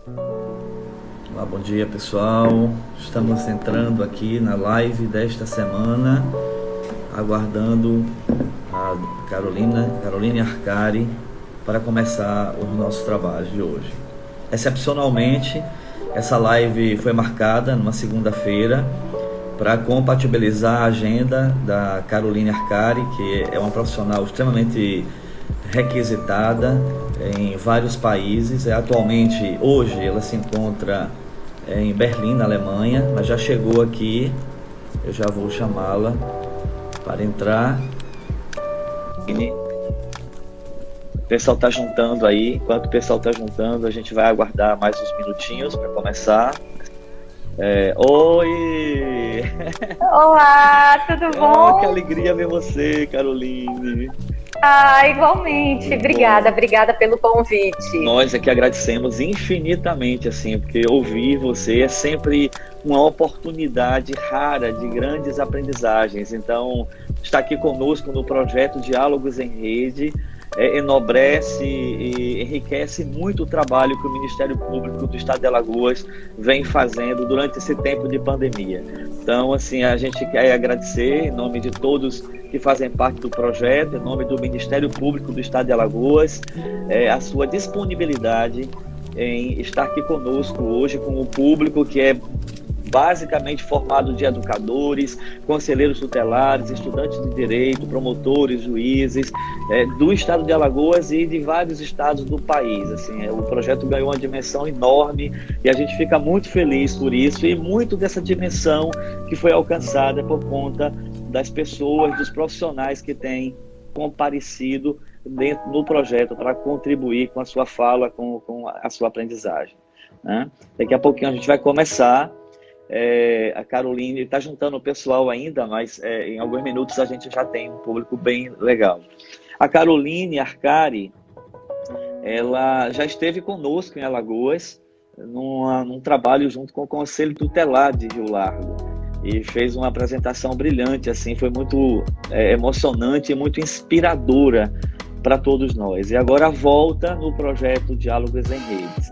Olá, bom dia pessoal. Estamos entrando aqui na live desta semana, aguardando a Caroline Arcari para começar os nossos trabalhos de hoje. Excepcionalmente, essa live foi marcada numa segunda-feira para compatibilizar a agenda da Caroline Arcari, que é uma profissional extremamente requisitada em vários países. Atualmente, hoje, ela se encontra em Berlim, na Alemanha, mas já chegou aqui. Eu já vou chamá-la para entrar. O pessoal está juntando aí. Enquanto o pessoal está juntando, a gente vai aguardar mais uns minutinhos para começar. Oi! Olá, tudo bom? Que alegria ver você, Caroline. Igualmente. Obrigada pelo convite. Nós aqui agradecemos infinitamente, assim, porque ouvir você é sempre uma oportunidade rara de grandes aprendizagens. Então, estar aqui conosco no projeto Diálogos em Rede enobrece e enriquece muito o trabalho que o Ministério Público do Estado de Alagoas vem fazendo durante esse tempo de pandemia. Então, assim, a gente quer agradecer em nome de todos que fazem parte do projeto, em nome do Ministério Público do Estado de Alagoas, a sua disponibilidade em estar aqui conosco hoje com o público que é basicamente formado de educadores, conselheiros tutelares, estudantes de direito, promotores, juízes, do estado de Alagoas e de vários estados do país. Assim, o projeto ganhou uma dimensão enorme e a gente fica muito feliz por isso, e muito dessa dimensão que foi alcançada por conta das pessoas, dos profissionais que têm comparecido dentro do projeto para contribuir com a sua fala, com a sua aprendizagem, né? Daqui a pouquinho a gente vai começar. A Caroline está juntando o pessoal ainda, mas em alguns minutos a gente já tem um público bem legal. A Caroline Arcari, ela já esteve conosco em Alagoas, num trabalho junto com o Conselho Tutelar de Rio Largo, e fez uma apresentação brilhante, assim, foi muito emocionante e muito inspiradora para todos nós. E agora volta no projeto Diálogos em Redes.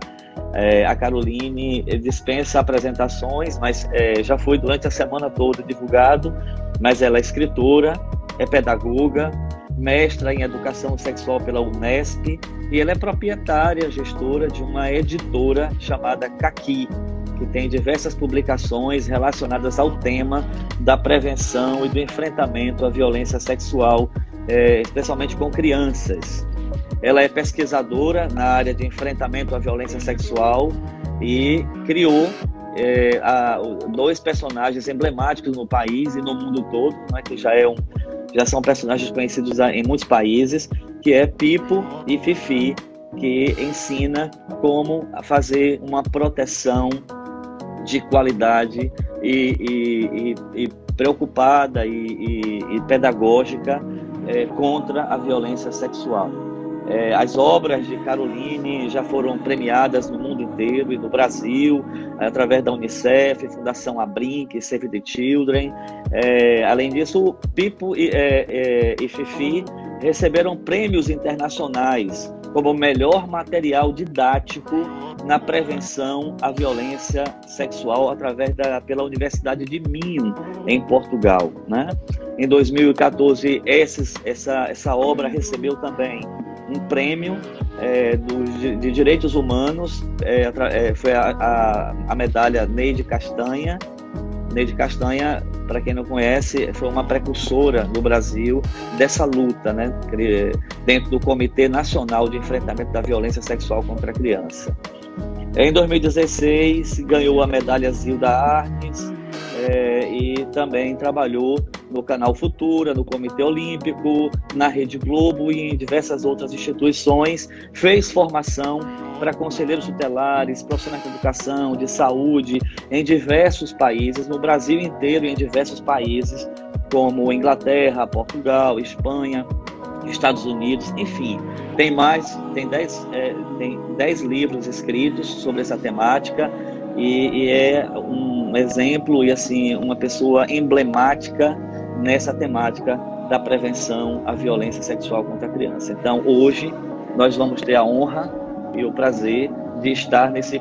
A Caroline dispensa apresentações, mas já foi durante a semana toda divulgado, mas ela é escritora, é pedagoga, mestra em educação sexual pela Unesp, e ela é proprietária, gestora de uma editora chamada Caqui, que tem diversas publicações relacionadas ao tema da prevenção e do enfrentamento à violência sexual, especialmente com crianças. Ela é pesquisadora na área de enfrentamento à violência sexual e criou dois personagens emblemáticos no país e no mundo todo, né, que já são personagens conhecidos em muitos países, que é Pipo e Fifi, que ensina como fazer uma proteção de qualidade e preocupada e pedagógica contra a violência sexual. As obras de Caroline já foram premiadas no mundo inteiro e no Brasil, através da Unicef, Fundação Abrinq, Save the Children. Além disso, Pipo e Fifi receberam prêmios internacionais como melhor material didático na prevenção à violência sexual pela Universidade de Minho, em Portugal, né? Em 2014, essa obra recebeu também um prêmio de direitos humanos, foi a medalha Neide Castanha. Neide Castanha, para quem não conhece, foi uma precursora no Brasil dessa luta, né, dentro do Comitê Nacional de Enfrentamento da Violência Sexual contra a Criança. Em 2016, ganhou a medalha Zilda Arnes, e também trabalhou no Canal Futura, no Comitê Olímpico, na Rede Globo e em diversas outras instituições. Fez formação para conselheiros tutelares, profissionais de educação, de saúde, em diversos países, no Brasil inteiro e em diversos países, como Inglaterra, Portugal, Espanha, Estados Unidos, enfim. Tem 10 livros escritos sobre essa temática e é um exemplo e, assim, uma pessoa emblemática nessa temática da prevenção à violência sexual contra a criança. Então, hoje, nós vamos ter a honra e o prazer de estar nesse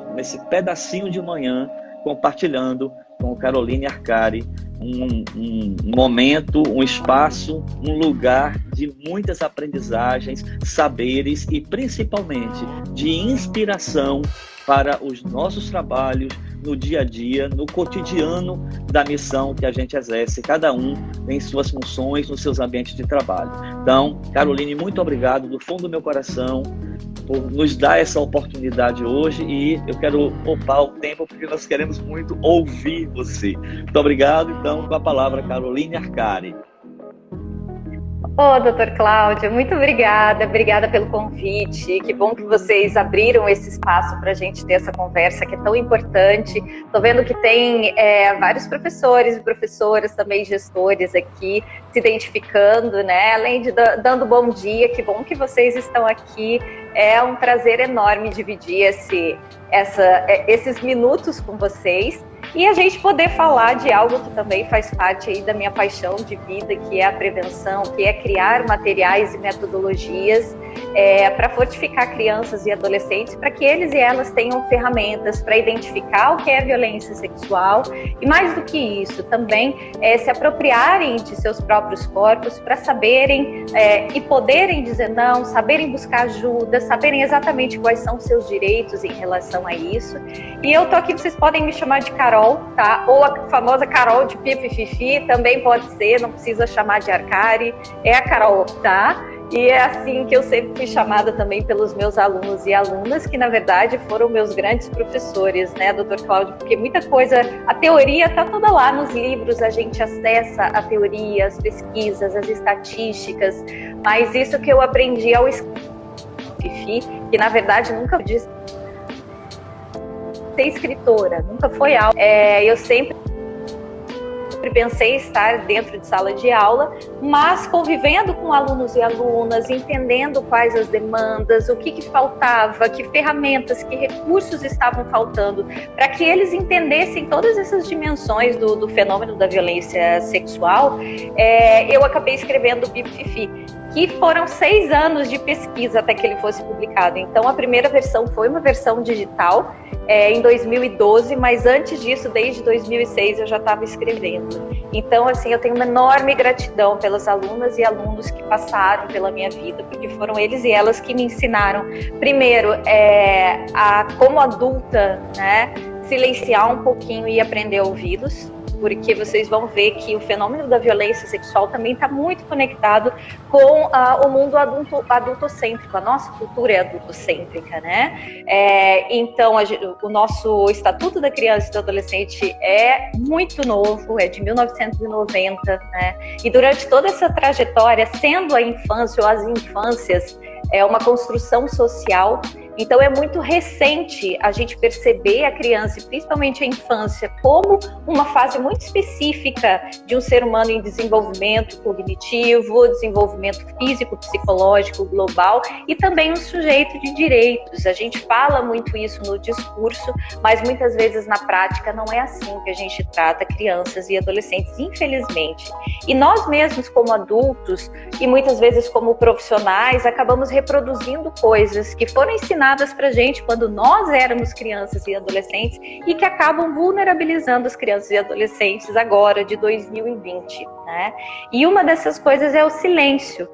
pedacinho de manhã compartilhando com Caroline Arcari um momento, um espaço, um lugar de muitas aprendizagens, saberes e principalmente de inspiração para os nossos trabalhos no dia a dia, no cotidiano da missão que a gente exerce, cada um em suas funções, nos seus ambientes de trabalho. Então, Caroline, muito obrigado do fundo do meu coração por nos dar essa oportunidade hoje, e eu quero poupar o tempo porque nós queremos muito ouvir você. Muito obrigado. Então, com a palavra, Caroline Arcari. Ô, doutor Cláudio, muito obrigada pelo convite, que bom que vocês abriram esse espaço para a gente ter essa conversa que é tão importante. Estou vendo que tem vários professores e professoras, também gestores aqui, se identificando, né? Além de dando bom dia, que bom que vocês estão aqui, é um prazer enorme dividir esses minutos com vocês. E a gente poder falar de algo que também faz parte aí da minha paixão de vida, que é a prevenção, que é criar materiais e metodologias para fortificar crianças e adolescentes, para que eles e elas tenham ferramentas para identificar o que é violência sexual e, mais do que isso, também se apropriarem de seus próprios corpos para saberem e poderem dizer não, saberem buscar ajuda, saberem exatamente quais são os seus direitos em relação a isso. E eu tô aqui, vocês podem me chamar de Carol, tá? Ou a famosa Carol de Pipi Fifi, também pode ser, não precisa chamar de Arcari, é a Carol, tá? E é assim que eu sempre fui chamada também pelos meus alunos e alunas, que na verdade foram meus grandes professores, né, doutor Cláudio? Porque muita coisa, a teoria está toda lá nos livros, a gente acessa a teoria, as pesquisas, as estatísticas, mas isso que eu aprendi ao Fifi, que na verdade nunca disse ser escritora, nunca foi algo. Eu sempre pensei em estar dentro de sala de aula, mas convivendo com alunos e alunas, entendendo quais as demandas, o que faltava, que ferramentas, que recursos estavam faltando, para que eles entendessem todas essas dimensões do fenômeno da violência sexual, eu acabei escrevendo o Pipi Fifi, que foram 6 anos de pesquisa até que ele fosse publicado. Então, a primeira versão foi uma versão digital, em 2012, mas antes disso, desde 2006, eu já estava escrevendo. Então, assim, eu tenho uma enorme gratidão pelas alunas e alunos que passaram pela minha vida, porque foram eles e elas que me ensinaram, primeiro, como adulta, né, silenciar um pouquinho e aprender a ouvi-los, porque vocês vão ver que o fenômeno da violência sexual também está muito conectado com o mundo adultocêntrico. A nossa cultura é adultocêntrica, né? Então, o nosso Estatuto da Criança e do Adolescente é muito novo, é de 1990, né? E durante toda essa trajetória, sendo a infância ou as infâncias uma construção social, então é muito recente a gente perceber a criança, e principalmente a infância, como uma fase muito específica de um ser humano em desenvolvimento cognitivo, desenvolvimento físico, psicológico, global, e também um sujeito de direitos. A gente fala muito isso no discurso, mas muitas vezes na prática não é assim que a gente trata crianças e adolescentes, infelizmente. E nós mesmos, como adultos, e muitas vezes como profissionais, acabamos reproduzindo coisas que foram ensinadas pra gente quando nós éramos crianças e adolescentes e que acabam vulnerabilizando as crianças e adolescentes agora, de 2020, né? E uma dessas coisas é o silêncio,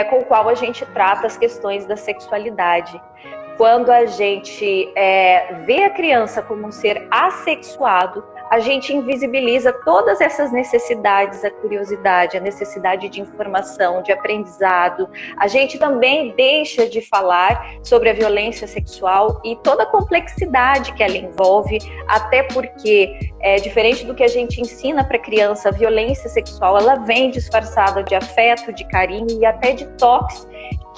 com o qual a gente trata as questões da sexualidade. Quando a gente vê a criança como um ser assexuado, a gente invisibiliza todas essas necessidades, a curiosidade, a necessidade de informação, de aprendizado. A gente também deixa de falar sobre a violência sexual e toda a complexidade que ela envolve, até porque, diferente do que a gente ensina para a criança, a violência sexual ela vem disfarçada de afeto, de carinho e até de toques,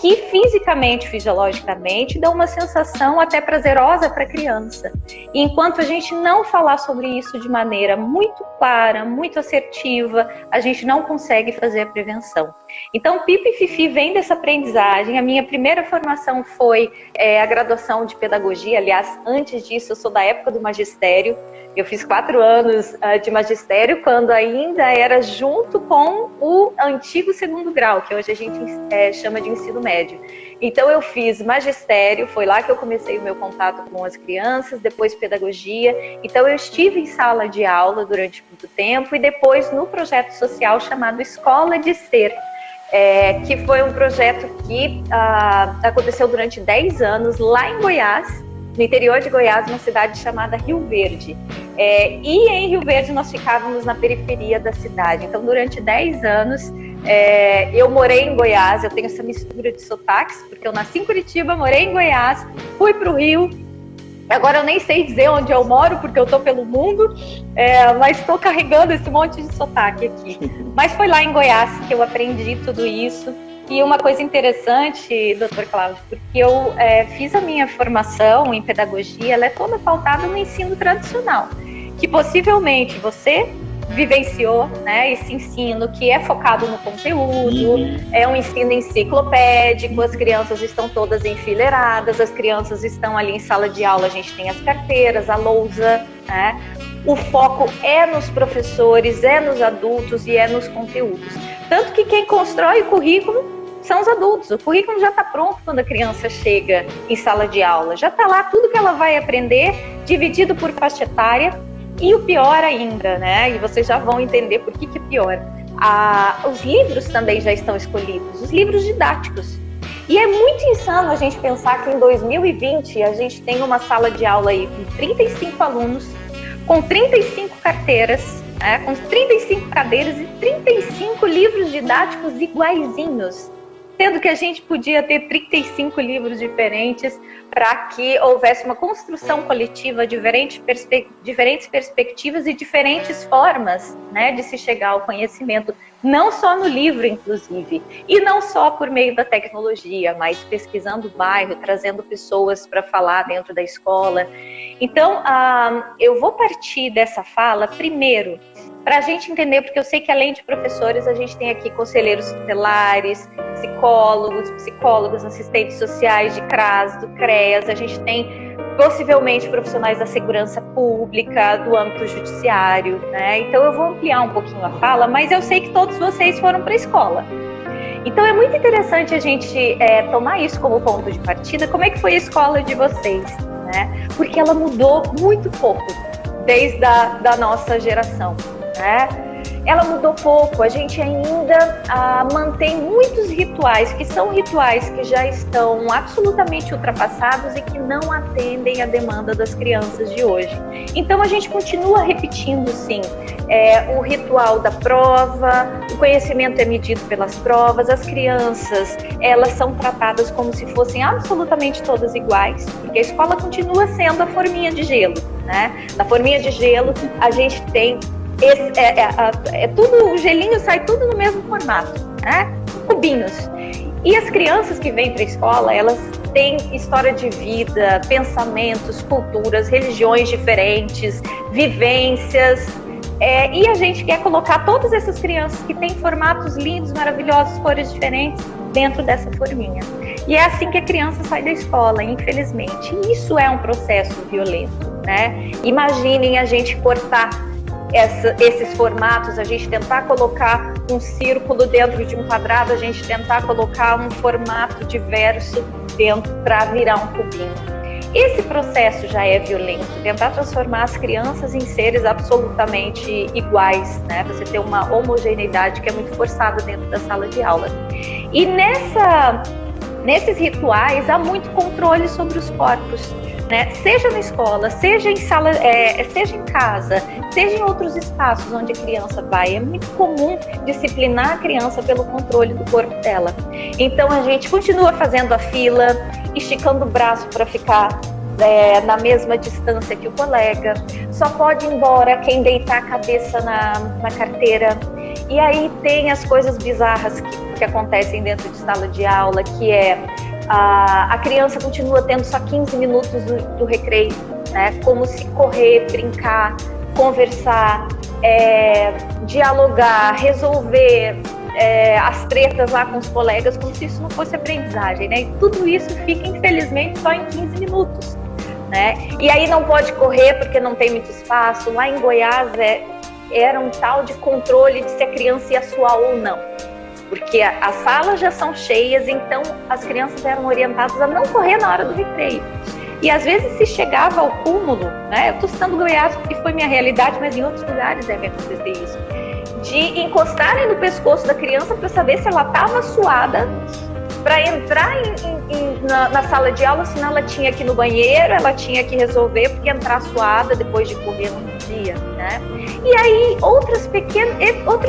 que fisicamente, fisiologicamente, dá uma sensação até prazerosa para a criança. E enquanto a gente não falar sobre isso de maneira muito clara, muito assertiva, a gente não consegue fazer a prevenção. Então, Pipi Fifi vem dessa aprendizagem. A minha primeira formação foi a graduação de pedagogia. Aliás, antes disso, eu sou da época do magistério. Eu fiz 4 anos de magistério, quando ainda era junto com o antigo segundo grau, que hoje a gente chama de ensino médio. médio. Então eu fiz magistério, foi lá que eu comecei o meu contato com as crianças, depois pedagogia. Então eu estive em sala de aula durante muito tempo e depois no projeto social chamado Escola de Ser, que foi um projeto que aconteceu durante 10 anos lá em Goiás, no interior de Goiás, uma cidade chamada Rio Verde. E em Rio Verde nós ficávamos na periferia da cidade. Então, durante 10 anos, eu morei em Goiás, eu tenho essa mistura de sotaques, porque eu nasci em Curitiba, morei em Goiás, fui para o Rio. Agora eu nem sei dizer onde eu moro, porque eu estou pelo mundo, mas estou carregando esse monte de sotaque aqui. Mas foi lá em Goiás que eu aprendi tudo isso. E uma coisa interessante, doutor Cláudio, porque eu fiz a minha formação em pedagogia, ela é toda pautada no ensino tradicional, que possivelmente você vivenciou, né, esse ensino que é focado no conteúdo, é um ensino enciclopédico, as crianças estão todas enfileiradas, as crianças estão ali em sala de aula, a gente tem as carteiras, a lousa, né? O foco é nos professores, é nos adultos e é nos conteúdos. Tanto que quem constrói o currículo são os adultos. O currículo já está pronto quando a criança chega em sala de aula. Já está lá tudo que ela vai aprender, dividido por faixa etária. E o pior ainda, né? E vocês já vão entender por que é pior. Os livros também já estão escolhidos, os livros didáticos. E é muito insano a gente pensar que em 2020 a gente tem uma sala de aula aí com 35 alunos, com 35 carteiras, com 35 cadeiras e 35 livros didáticos iguaizinhos. Sendo que a gente podia ter 35 livros diferentes para que houvesse uma construção coletiva, diferentes perspectivas e diferentes formas, né, de se chegar ao conhecimento, não só no livro, inclusive, e não só por meio da tecnologia, mas pesquisando o bairro, trazendo pessoas para falar dentro da escola. Então, eu vou partir dessa fala, primeiro, para a gente entender, porque eu sei que além de professores, a gente tem aqui conselheiros tutelares, psicólogos, assistentes sociais de CRAS, do CREAS, a gente tem possivelmente profissionais da segurança pública, do âmbito judiciário, né? Então eu vou ampliar um pouquinho a fala, mas eu sei que todos vocês foram para a escola. Então é muito interessante a gente tomar isso como ponto de partida. Como é que foi a escola de vocês, né? Porque ela mudou muito pouco desde a nossa geração, né? Ela mudou pouco, a gente ainda mantém muitos rituais, que são rituais que já estão absolutamente ultrapassados e que não atendem à demanda das crianças de hoje. Então a gente continua repetindo, sim, o ritual da prova, o conhecimento é medido pelas provas, as crianças, elas são tratadas como se fossem absolutamente todas iguais, porque a escola continua sendo a forminha de gelo, né? Na forminha de gelo a gente tem tudo, o gelinho sai tudo no mesmo formato, né? Cubinhos. E as crianças que vêm para a escola, elas têm história de vida, pensamentos, culturas, religiões diferentes, vivências. E a gente quer colocar todas essas crianças que têm formatos lindos, maravilhosos, cores diferentes, dentro dessa forminha. E é assim que a criança sai da escola, infelizmente. E isso é um processo violento, né? Imaginem a gente cortar esses formatos, a gente tentar colocar um círculo dentro de um quadrado, a gente tentar colocar um formato diverso dentro para virar um cubinho. Esse processo já é violento, tentar transformar as crianças em seres absolutamente iguais, né? Você ter uma homogeneidade que é muito forçada dentro da sala de aula. E nesses rituais há muito controle sobre os corpos, né? Seja na escola, seja em sala, seja em casa, seja em outros espaços onde a criança vai. É muito comum disciplinar a criança pelo controle do corpo dela. Então a gente continua fazendo a fila, esticando o braço para ficar na mesma distância que o colega. Só pode ir embora quem deitar a cabeça na carteira. E aí tem as coisas bizarras que acontecem dentro de sala de aula, que a criança continua tendo só 15 minutos do recreio, né? Como se correr, brincar, conversar, dialogar, resolver as tretas lá com os colegas, como se isso não fosse aprendizagem, né? E tudo isso fica, infelizmente, só em 15 minutos, né? E aí não pode correr porque não tem muito espaço. Lá em Goiás era um tal de controle de se a criança ia suar ou não. porque as salas já são cheias, então as crianças eram orientadas a não correr na hora do recreio. E às vezes se chegava ao cúmulo, né? Eu estou citando Goiás porque foi minha realidade, mas em outros lugares deve acontecer isso, de encostarem no pescoço da criança para saber se ela estava suada, para entrar na sala de aula, senão ela tinha que ir no banheiro, ela tinha que resolver, porque entrar suada depois de correr não podia, né? E aí outros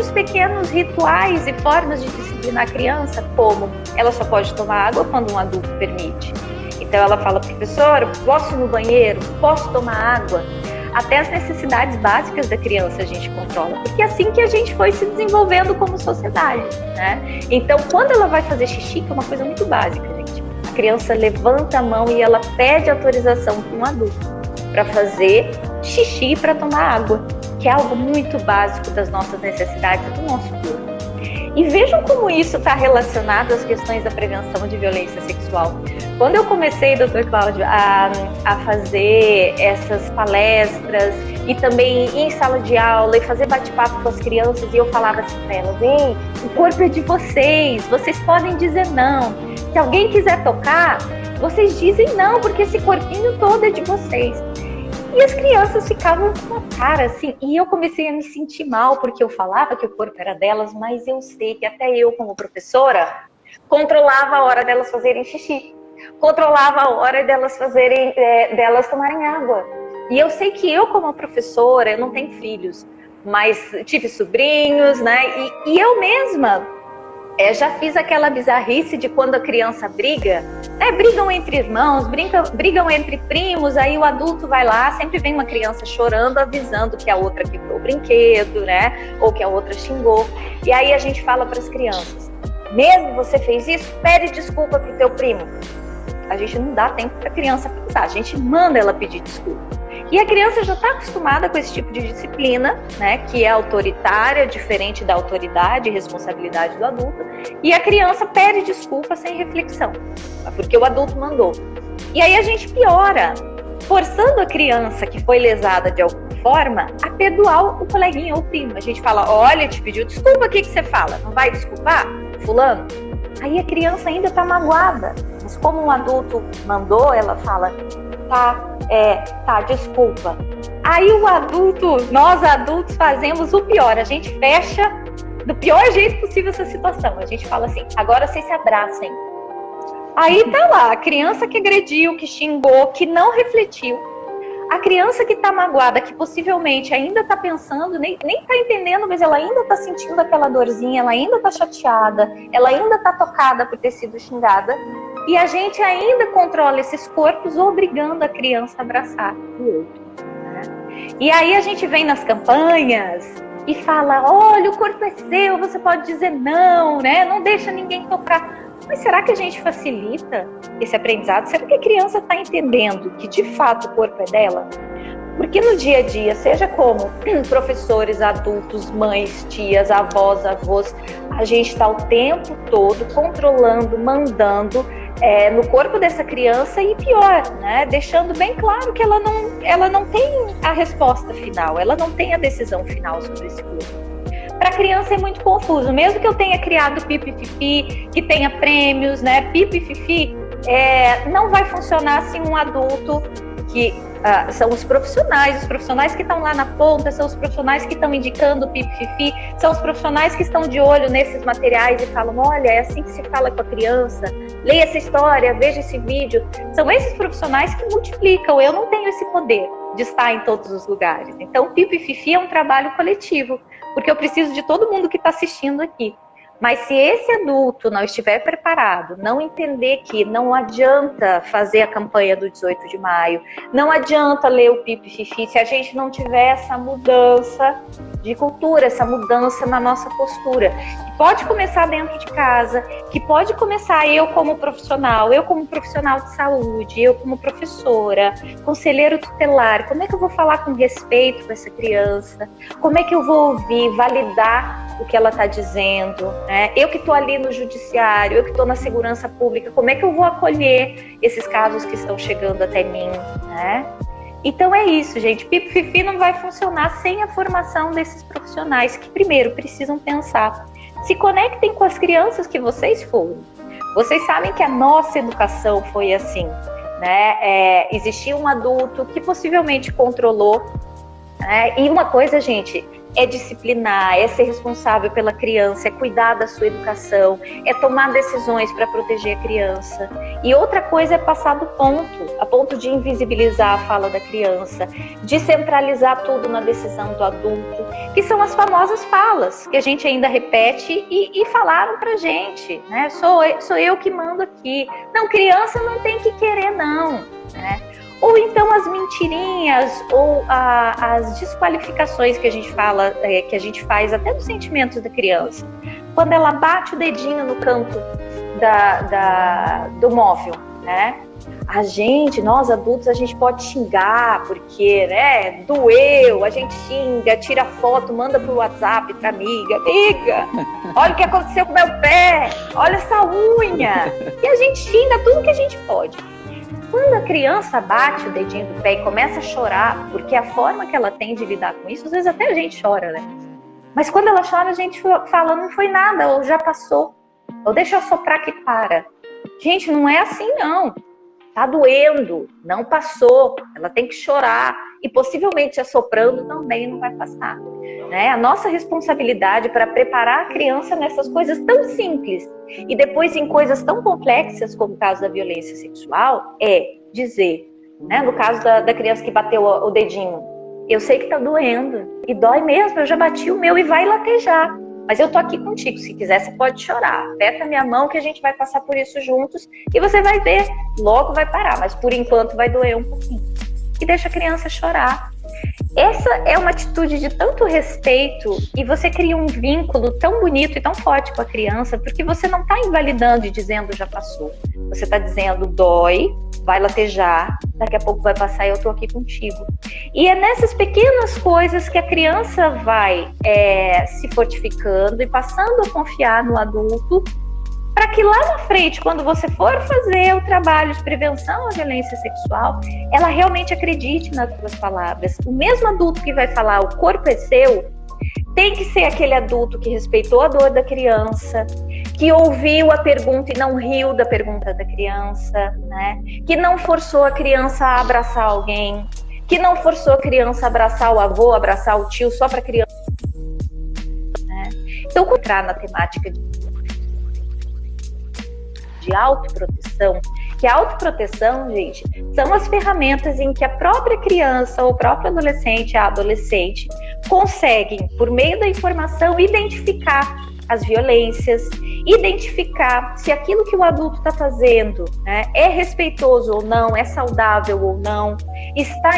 pequenos rituais e formas de disciplinar a criança, como ela só pode tomar água quando um adulto permite. Então ela fala, professora, posso ir no banheiro? Posso tomar água? Até as necessidades básicas da criança a gente controla, porque é assim que a gente foi se desenvolvendo como sociedade, né? Então, quando ela vai fazer xixi, que é uma coisa muito básica, gente, a criança levanta a mão e ela pede autorização para um adulto para fazer xixi e para tomar água, que é algo muito básico das nossas necessidades do nosso corpo. E vejam como isso está relacionado às questões da prevenção de violência sexual. Quando eu comecei, doutor Cláudio, a fazer essas palestras e também ir em sala de aula e fazer bate-papo com as crianças, e eu falava assim para elas, ei, o corpo é de vocês podem dizer não. Se alguém quiser tocar, vocês dizem não, porque esse corpinho todo é de vocês. E as crianças ficavam com uma cara assim, e eu comecei a me sentir mal, porque eu falava que o corpo era delas, mas eu sei que até eu, como professora, controlava a hora delas fazerem xixi, controlava a hora delas tomarem água. E eu sei que eu, como professora, eu não tenho filhos, mas tive sobrinhos, né? E eu mesma já fiz aquela bizarrice de quando a criança briga, né? Brigam entre irmãos, brigam entre primos, aí o adulto vai lá, sempre vem uma criança chorando, avisando que a outra quebrou o brinquedo, né? Ou que a outra xingou. E aí a gente fala para as crianças, mesmo você fez isso, pede desculpa pro teu primo. A gente não dá tempo para a criança pensar, a gente manda ela pedir desculpa. E a criança já está acostumada com esse tipo de disciplina, né, que é autoritária, diferente da autoridade e responsabilidade do adulto, e a criança pede desculpa sem reflexão, porque o adulto mandou. E aí a gente piora, forçando a criança que foi lesada de alguma forma a perdoar o coleguinha ou o primo. A gente fala, olha, te pediu desculpa, o que você fala? Não vai desculpar? Fulano? Aí a criança ainda está magoada, mas como um adulto mandou, ela fala, tá, desculpa. Aí nós adultos fazemos o pior, a gente fecha do pior jeito possível essa situação. A gente fala assim, agora vocês se abracem. Aí tá lá, a criança que agrediu, que xingou, que não refletiu. A criança que tá magoada, que possivelmente ainda tá pensando, nem tá entendendo, mas ela ainda tá sentindo aquela dorzinha, ela ainda tá chateada, ela ainda tá tocada por ter sido xingada. E a gente ainda controla esses corpos, obrigando a criança a abraçar o outro, né? E aí a gente vem nas campanhas e fala, olha, o corpo é seu, você pode dizer não, né? Não deixa ninguém tocar. Mas será que a gente facilita esse aprendizado? Será que a criança está entendendo que de fato o corpo é dela? Porque no dia a dia, seja como professores, adultos, mães, tias, avós, avós, a gente está o tempo todo controlando, mandando no corpo dessa criança e pior, né? Deixando bem claro que ela não tem a resposta final, ela não tem a decisão final sobre esse corpo. Para a criança é muito confuso, mesmo que eu tenha criado Pipi-Fifi, que tenha prêmios, né? Pipi-Fifi não vai funcionar se um adulto que são os profissionais que estão lá na ponta, são os profissionais que estão indicando o Pipi-Fifi, são os profissionais que estão de olho nesses materiais e falam, olha, é assim que se fala com a criança, leia essa história, veja esse vídeo. São esses profissionais que multiplicam, eu não tenho esse poder de estar em todos os lugares. Então, Pipi-Fifi é um trabalho coletivo, porque eu preciso de todo mundo que está assistindo aqui. Mas se esse adulto não estiver preparado, não entender que não adianta fazer a campanha do 18 de maio, não adianta ler o Pipi-Fifi, se a gente não tiver essa mudança de cultura, essa mudança na nossa postura, que pode começar dentro de casa, que pode começar eu como profissional de saúde, eu como professora, conselheiro tutelar, como é que eu vou falar com respeito com essa criança? Como é que eu vou ouvir, validar o que ela está dizendo, né? Eu que estou ali no judiciário, eu que estou na segurança pública, como é que eu vou acolher esses casos que estão chegando até mim, né? Então é isso, gente. Pipi-Fifi não vai funcionar sem a formação desses profissionais que, primeiro, precisam pensar Se conectem com as crianças que vocês foram. Vocês sabem que a nossa educação foi assim, né? Existia um adulto que possivelmente controlou, né? E uma coisa, gente, é disciplinar, é ser responsável pela criança, é cuidar da sua educação, é tomar decisões para proteger a criança. E outra coisa é passar do ponto, a ponto de invisibilizar a fala da criança, de centralizar tudo na decisão do adulto, que são as famosas falas, que a gente ainda repete e falaram pra gente, né? Sou eu que mando aqui. Não, criança não tem que querer não, né? Ou então as mentirinhas, ou as desqualificações que a gente fala, que a gente faz até dos sentimentos da criança. Quando ela bate o dedinho no canto do móvel, né? Nós adultos, a gente pode xingar, porque, né, doeu, a gente xinga, tira foto, manda pro WhatsApp pra amiga, olha o que aconteceu com meu pé, olha essa unha. E a gente xinga tudo que a gente pode. Quando a criança bate o dedinho do pé e começa a chorar, porque a forma que ela tem de lidar com isso, às vezes até a gente chora, né? Mas quando ela chora, a gente fala, não foi nada, ou já passou, ou deixa eu soprar que para. Gente, não é assim não. Tá doendo, não passou, ela tem que chorar, e possivelmente assoprando também não vai passar, né? A nossa responsabilidade para preparar a criança nessas coisas tão simples e depois em coisas tão complexas como o caso da violência sexual é dizer, né? No caso da criança que bateu o dedinho, eu sei que tá doendo e dói mesmo, eu já bati o meu e vai latejar. Mas eu tô aqui contigo, se quiser você pode chorar, aperta minha mão que a gente vai passar por isso juntos e você vai ver, logo vai parar, mas por enquanto vai doer um pouquinho. E deixa a criança chorar. Essa é uma atitude de tanto respeito e você cria um vínculo tão bonito e tão forte com a criança, porque você não está invalidando e dizendo já passou. Você está dizendo dói, vai latejar, daqui a pouco vai passar e eu tô aqui contigo. E é nessas pequenas coisas que a criança vai se fortificando e passando a confiar no adulto, para que lá na frente, quando você for fazer o trabalho de prevenção à violência sexual, ela realmente acredite nas suas palavras. O mesmo adulto que vai falar o corpo é seu, tem que ser aquele adulto que respeitou a dor da criança, que ouviu a pergunta e não riu da pergunta da criança, né? Que não forçou a criança a abraçar alguém, que não forçou a criança a abraçar o avô, abraçar o tio só para a criança, né? Então, entrar na temática de autoproteção, que a autoproteção, gente, são as ferramentas em que a própria criança ou o próprio adolescente, a adolescente, conseguem, por meio da informação, identificar as violências, identificar se aquilo que o adulto está fazendo, né, é respeitoso ou não, é saudável ou não, está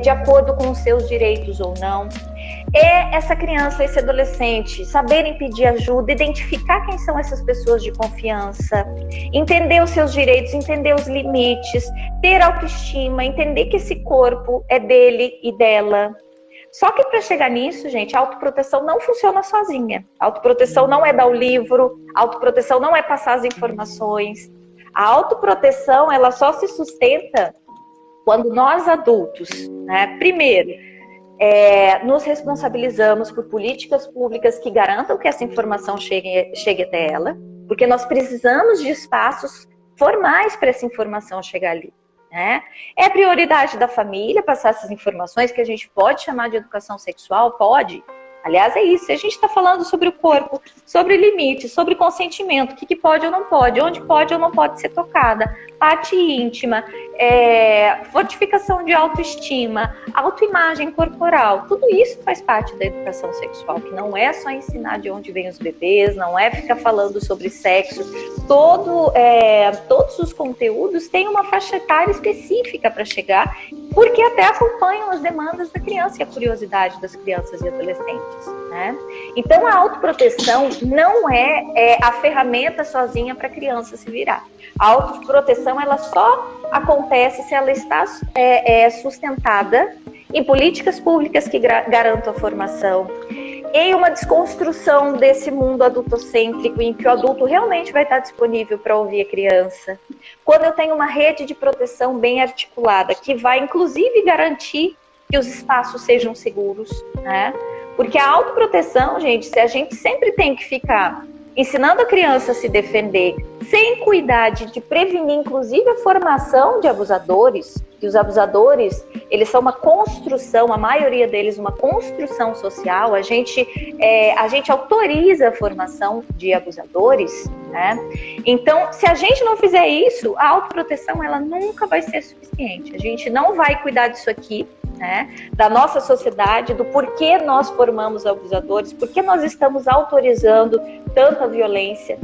de acordo com os seus direitos ou não. É essa criança, esse adolescente saberem pedir ajuda, identificar quem são essas pessoas de confiança, entender os seus direitos, entender os limites, ter autoestima, entender que esse corpo é dele e dela. Só que para chegar nisso, gente, a autoproteção não funciona sozinha. A autoproteção não é dar o livro, a autoproteção não é passar as informações. A autoproteção, ela só se sustenta quando nós adultos, né, primeiro, nos responsabilizamos por políticas públicas que garantam que essa informação chegue até ela, porque nós precisamos de espaços formais para essa informação chegar ali, né? É prioridade da família passar essas informações, que a gente pode chamar de educação sexual, pode. Aliás, é isso. A gente está falando sobre o corpo, sobre limites, sobre consentimento, o que pode ou não pode, onde pode ou não pode ser tocada, parte íntima, fortificação de autoestima, autoimagem corporal. Tudo isso faz parte da educação sexual, que não é só ensinar de onde vêm os bebês, não é ficar falando sobre sexo. Todos os conteúdos têm uma faixa etária específica para chegar, porque até acompanham as demandas da criança e a curiosidade das crianças e adolescentes, né? Então, a autoproteção não é a ferramenta sozinha para a criança se virar. A autoproteção, ela só acontece se ela está sustentada em políticas públicas que garantam a formação, em uma desconstrução desse mundo adultocêntrico, em que o adulto realmente vai estar disponível para ouvir a criança. Quando eu tenho uma rede de proteção bem articulada, que vai inclusive garantir que os espaços sejam seguros, né? Porque a autoproteção, gente, se a gente sempre tem que ficar ensinando a criança a se defender, sem cuidar de prevenir, inclusive, a formação de abusadores, que os abusadores, eles são uma construção, a maioria deles uma construção social, a gente autoriza a formação de abusadores, né? Então, se a gente não fizer isso, a autoproteção, ela nunca vai ser suficiente, a gente não vai cuidar disso aqui, né, da nossa sociedade, do porquê nós formamos abusadores, porquê nós estamos autorizando tanta violência.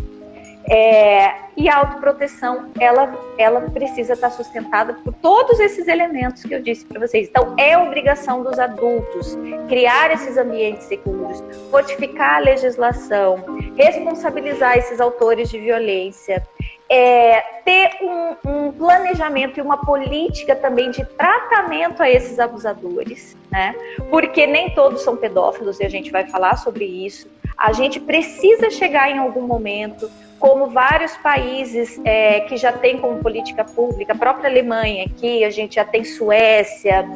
E a autoproteção, ela precisa estar sustentada por todos esses elementos que eu disse para vocês. Então, é obrigação dos adultos criar esses ambientes seguros, fortificar a legislação, responsabilizar esses autores de violência, ter um planejamento e uma política também de tratamento a esses abusadores, né? Porque nem todos são pedófilos e a gente vai falar sobre isso. A gente precisa chegar em algum momento, como vários países que já têm como política pública, a própria Alemanha aqui, a gente já tem Suécia,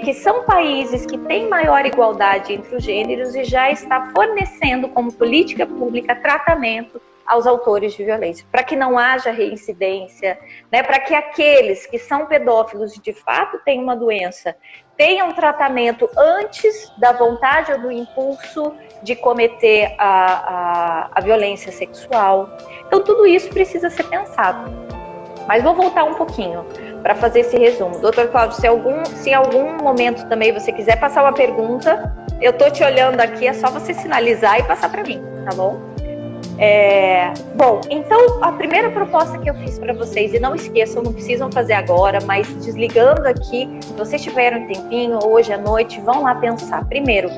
que são países que têm maior igualdade entre os gêneros e já está fornecendo como política pública tratamento aos autores de violência, para que não haja reincidência, né, para que aqueles que são pedófilos e de fato têm uma doença tenham tratamento antes da vontade ou do impulso de cometer a violência sexual. Então, tudo isso precisa ser pensado. Mas vou voltar um pouquinho para fazer esse resumo. Doutor Cláudio, se em algum momento também você quiser passar uma pergunta, eu estou te olhando aqui, é só você sinalizar e passar para mim, tá bom? Bom, então a primeira proposta que eu fiz para vocês, e não esqueçam, não precisam fazer agora, mas desligando aqui, se vocês tiverem um tempinho, hoje à noite, vão lá pensar. Primeiro,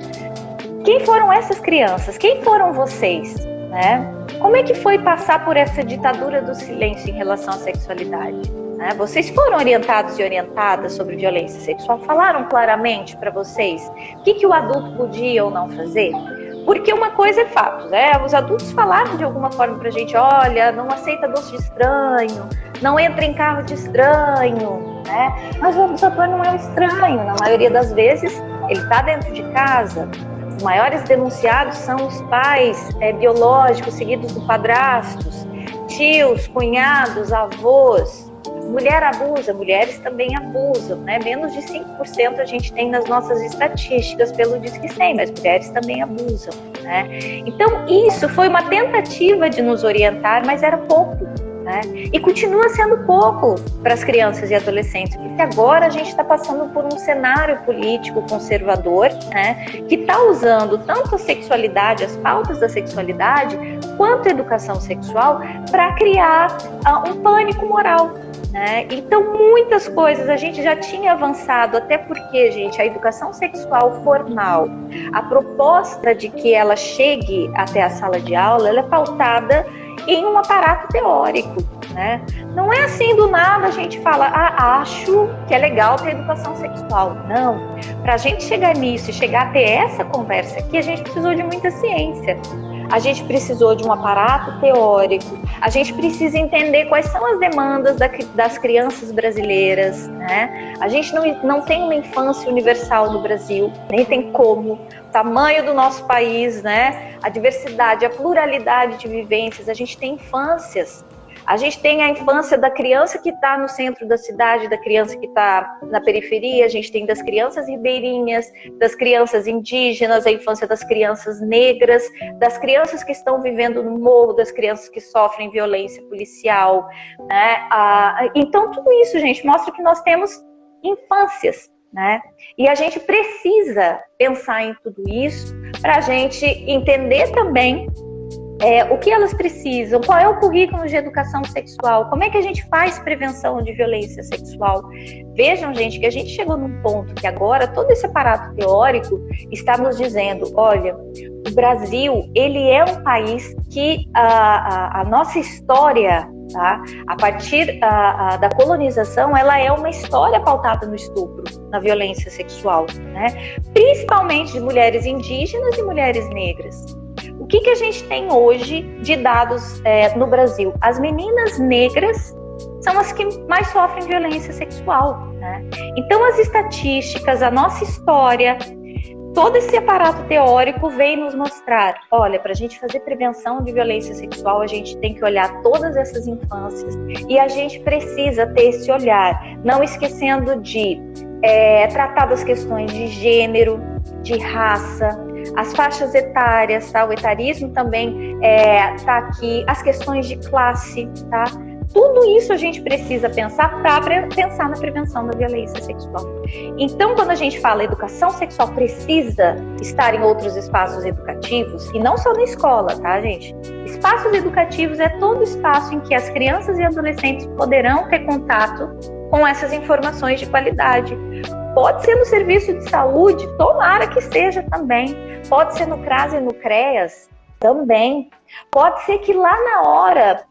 quem foram essas crianças? Quem foram vocês? Né? Como é que foi passar por essa ditadura do silêncio em relação à sexualidade? Né? Vocês foram orientados e orientadas sobre violência sexual? Falaram claramente para vocês o que o adulto podia ou não fazer? Porque uma coisa é fato, né? Os adultos falaram de alguma forma pra gente, olha, não aceita doce de estranho, não entra em carro de estranho, né? Mas o abusador não é um estranho, na maioria das vezes ele está dentro de casa. Os maiores denunciados são os pais biológicos, seguidos por padrastos, tios, cunhados, avós. Mulher abusa, mulheres também abusam, né? Menos de 5% a gente tem nas nossas estatísticas pelo Disque 100, mas mulheres também abusam, né? Então, isso foi uma tentativa de nos orientar, mas era pouco, né? E continua sendo pouco para as crianças e adolescentes, porque agora a gente está passando por um cenário político conservador, né? Que está usando tanto a sexualidade, as pautas da sexualidade, quanto a educação sexual para criar um pânico moral. Né? Então, muitas coisas a gente já tinha avançado, até porque, gente, a educação sexual formal, a proposta de que ela chegue até a sala de aula, ela é pautada em um aparato teórico, né? Não é assim do nada a gente fala, acho que é legal ter educação sexual. Não, para a gente chegar nisso e chegar até essa conversa aqui, a gente precisou de muita ciência. A gente precisou de um aparato teórico, a gente precisa entender quais são as demandas das crianças brasileiras, né? A gente não tem uma infância universal no Brasil, nem tem como. O tamanho do nosso país, né? A diversidade, a pluralidade de vivências, a gente tem infâncias. A gente tem a infância da criança que está no centro da cidade, da criança que está na periferia, a gente tem das crianças ribeirinhas, das crianças indígenas, a infância das crianças negras, das crianças que estão vivendo no morro, das crianças que sofrem violência policial, né? Então, tudo isso, gente, mostra que nós temos infâncias, né? E a gente precisa pensar em tudo isso para a gente entender também o que elas precisam, qual é o currículo de educação sexual, como é que a gente faz prevenção de violência sexual. Vejam, gente, que a gente chegou num ponto que agora todo esse aparato teórico está nos dizendo, olha, o Brasil, ele é um país que a nossa história, tá? A partir da colonização, ela é uma história pautada no estupro, na violência sexual, né? Principalmente de mulheres indígenas e mulheres negras. O que a gente tem hoje de dados no Brasil? As meninas negras são as que mais sofrem violência sexual, né? Então, as estatísticas, a nossa história todo esse aparato teórico vem nos mostrar, olha, para a gente fazer prevenção de violência sexual, a gente tem que olhar todas essas infâncias e a gente precisa ter esse olhar, não esquecendo de tratar das questões de gênero, de raça, as faixas etárias, tá? O etarismo também tá aqui, as questões de classe, tá? Tudo isso a gente precisa pensar para pensar na prevenção da violência sexual. Então, quando a gente fala educação sexual, precisa estar em outros espaços educativos, e não só na escola, tá, gente? Espaços educativos é todo espaço em que as crianças e adolescentes poderão ter contato com essas informações de qualidade. Pode ser no serviço de saúde, tomara que seja também. Pode ser no CRAS e no CREAS também. Pode ser que lá na hora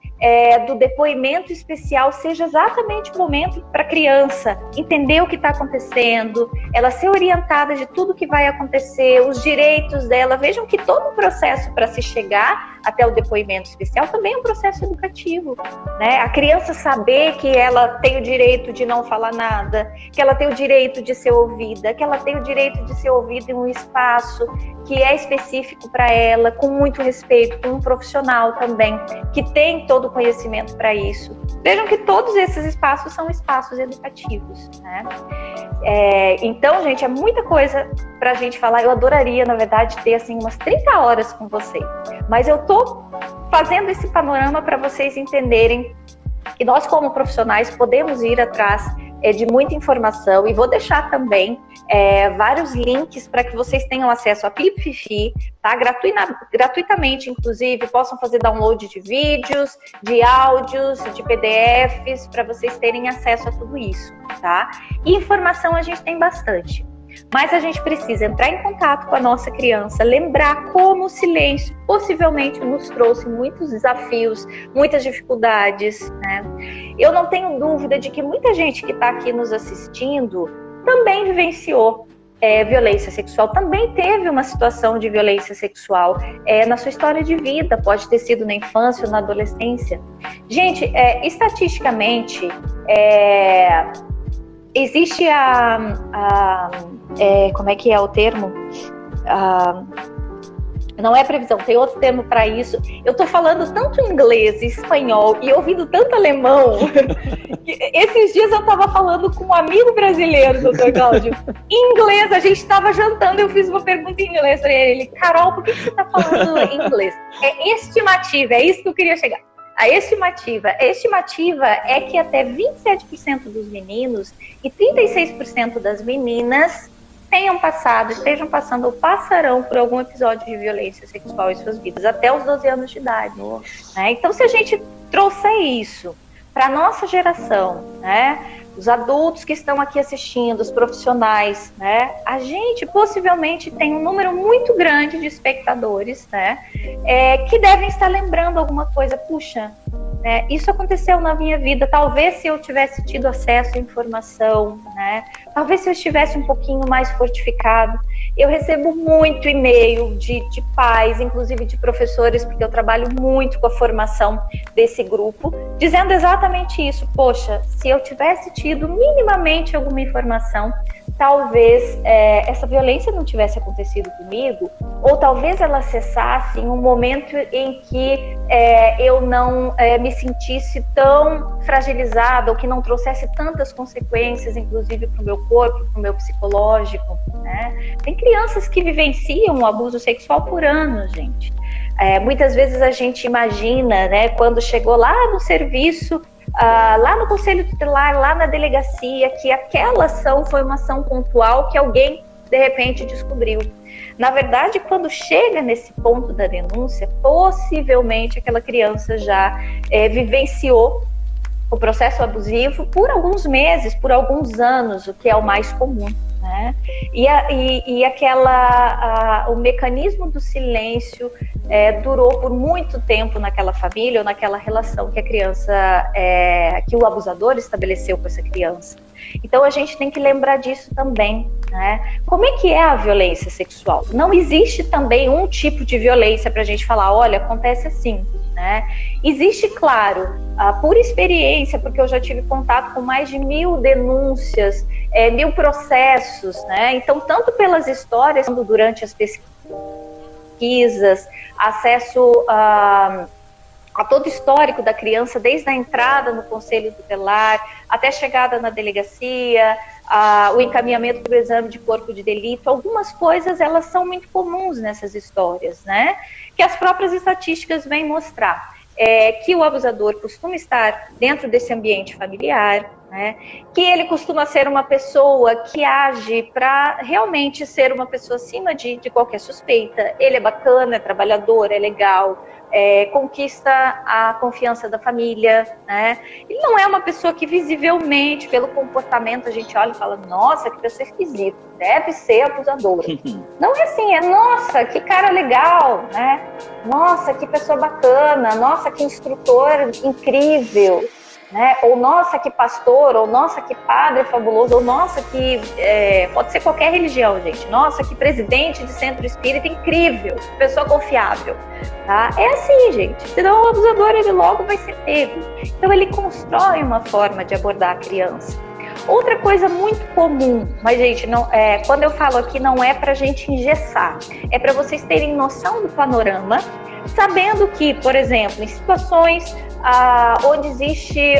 do depoimento especial seja exatamente o momento para a criança entender o que está acontecendo, ela ser orientada de tudo que vai acontecer, os direitos dela. Vejam que todo o processo para se chegar até o depoimento especial também é um processo educativo, né? A criança saber que ela tem o direito de não falar nada, que ela tem o direito de ser ouvida, que ela tem o direito de ser ouvida em um espaço que é específico para ela, com muito respeito, com um profissional também, que tem todo o conhecimento para isso. Vejam que todos esses espaços são espaços educativos, né? Então, gente, é muita coisa para a gente falar. Eu adoraria, na verdade, ter assim, umas 30 horas com vocês, mas eu estou fazendo esse panorama para vocês entenderem que nós, como profissionais, podemos ir atrás de muita informação, e vou deixar também vários links para que vocês tenham acesso a PlipFifi, tá? Gratuitamente, inclusive, possam fazer download de vídeos, de áudios, de PDFs, para vocês terem acesso a tudo isso, tá? E informação a gente tem bastante, mas a gente precisa entrar em contato com a nossa criança, lembrar como o silêncio possivelmente nos trouxe muitos desafios, muitas dificuldades, né? Eu não tenho dúvida de que muita gente que está aqui nos assistindo também vivenciou violência sexual, também teve uma situação de violência sexual na sua história de vida, pode ter sido na infância ou na adolescência. Gente, estatisticamente, existe como é que é o termo? Não é previsão, tem outro termo para isso. Eu estou falando tanto inglês, espanhol e ouvindo tanto alemão. Que esses dias eu estava falando com um amigo brasileiro, doutor Cláudio. Em inglês, a gente estava jantando, eu fiz uma pergunta em inglês para ele. Carol, por que você está falando em inglês? É estimativa, é isso que eu queria chegar. A estimativa é que até 27% dos meninos e 36% das meninas estejam passando ou passarão por algum episódio de violência sexual em suas vidas, até os 12 anos de idade. Né? Então, se a gente trouxer isso para a nossa geração, né, os adultos que estão aqui assistindo, os profissionais, né, a gente possivelmente tem um número muito grande de espectadores, né, que devem estar lembrando alguma coisa. Puxa, isso aconteceu na minha vida, talvez se eu tivesse tido acesso à informação, né, talvez se eu estivesse um pouquinho mais fortificado. Eu recebo muito e-mail de pais, inclusive de professores, porque eu trabalho muito com a formação desse grupo, dizendo exatamente isso. Poxa, se eu tivesse tido minimamente alguma informação, talvez essa violência não tivesse acontecido comigo, ou talvez ela cessasse em um momento em que eu não me sentisse tão fragilizada, ou que não trouxesse tantas consequências, inclusive para o meu corpo, para o meu psicológico, né? Tem crianças que vivenciam o abuso sexual por anos, gente. Muitas vezes a gente imagina, né, quando chegou lá no serviço, lá no conselho tutelar, lá na delegacia, que aquela ação foi uma ação pontual que alguém de repente descobriu. Na verdade, quando chega nesse ponto da denúncia, possivelmente aquela criança já vivenciou o processo abusivo por alguns meses, por alguns anos, o que é o mais comum, né? E o mecanismo do silêncio durou por muito tempo naquela família ou naquela relação que a criança, que o abusador estabeleceu com essa criança. Então a gente tem que lembrar disso também, né? Como é que é a violência sexual? Não existe também um tipo de violência para a gente falar, olha, acontece assim, né? Existe, claro, por experiência, porque eu já tive contato com mais de 1000 denúncias, 1000 processos, né? Então, tanto pelas histórias, quanto durante as pesquisas, acesso a todo o histórico da criança, desde a entrada no conselho tutelar, até a chegada na delegacia, o encaminhamento para o exame de corpo de delito. Algumas coisas, elas são muito comuns nessas histórias, né? Que as próprias estatísticas vêm mostrar. Que o abusador costuma estar dentro desse ambiente familiar, né? Que ele costuma ser uma pessoa que age para realmente ser uma pessoa acima de qualquer suspeita. Ele é bacana, é trabalhador, é legal, conquista a confiança da família, né? Ele não é uma pessoa que visivelmente, pelo comportamento, a gente olha e fala, nossa, que pessoa esquisita, deve ser abusadora. Não é assim, nossa, que cara legal, né? Nossa, que pessoa bacana, nossa, que instrutor incrível, né? Ou nossa, que pastor, ou nossa, que padre fabuloso, ou nossa, que pode ser qualquer religião, gente. Nossa, que presidente de centro espírita incrível, pessoa confiável, tá? É assim, gente. Senão o abusador, ele logo vai ser pego. Então ele constrói uma forma de abordar a criança. Outra coisa muito comum, mas gente, não, quando eu falo aqui não é pra gente engessar, é para vocês terem noção do panorama, sabendo que, por exemplo, em situações onde existe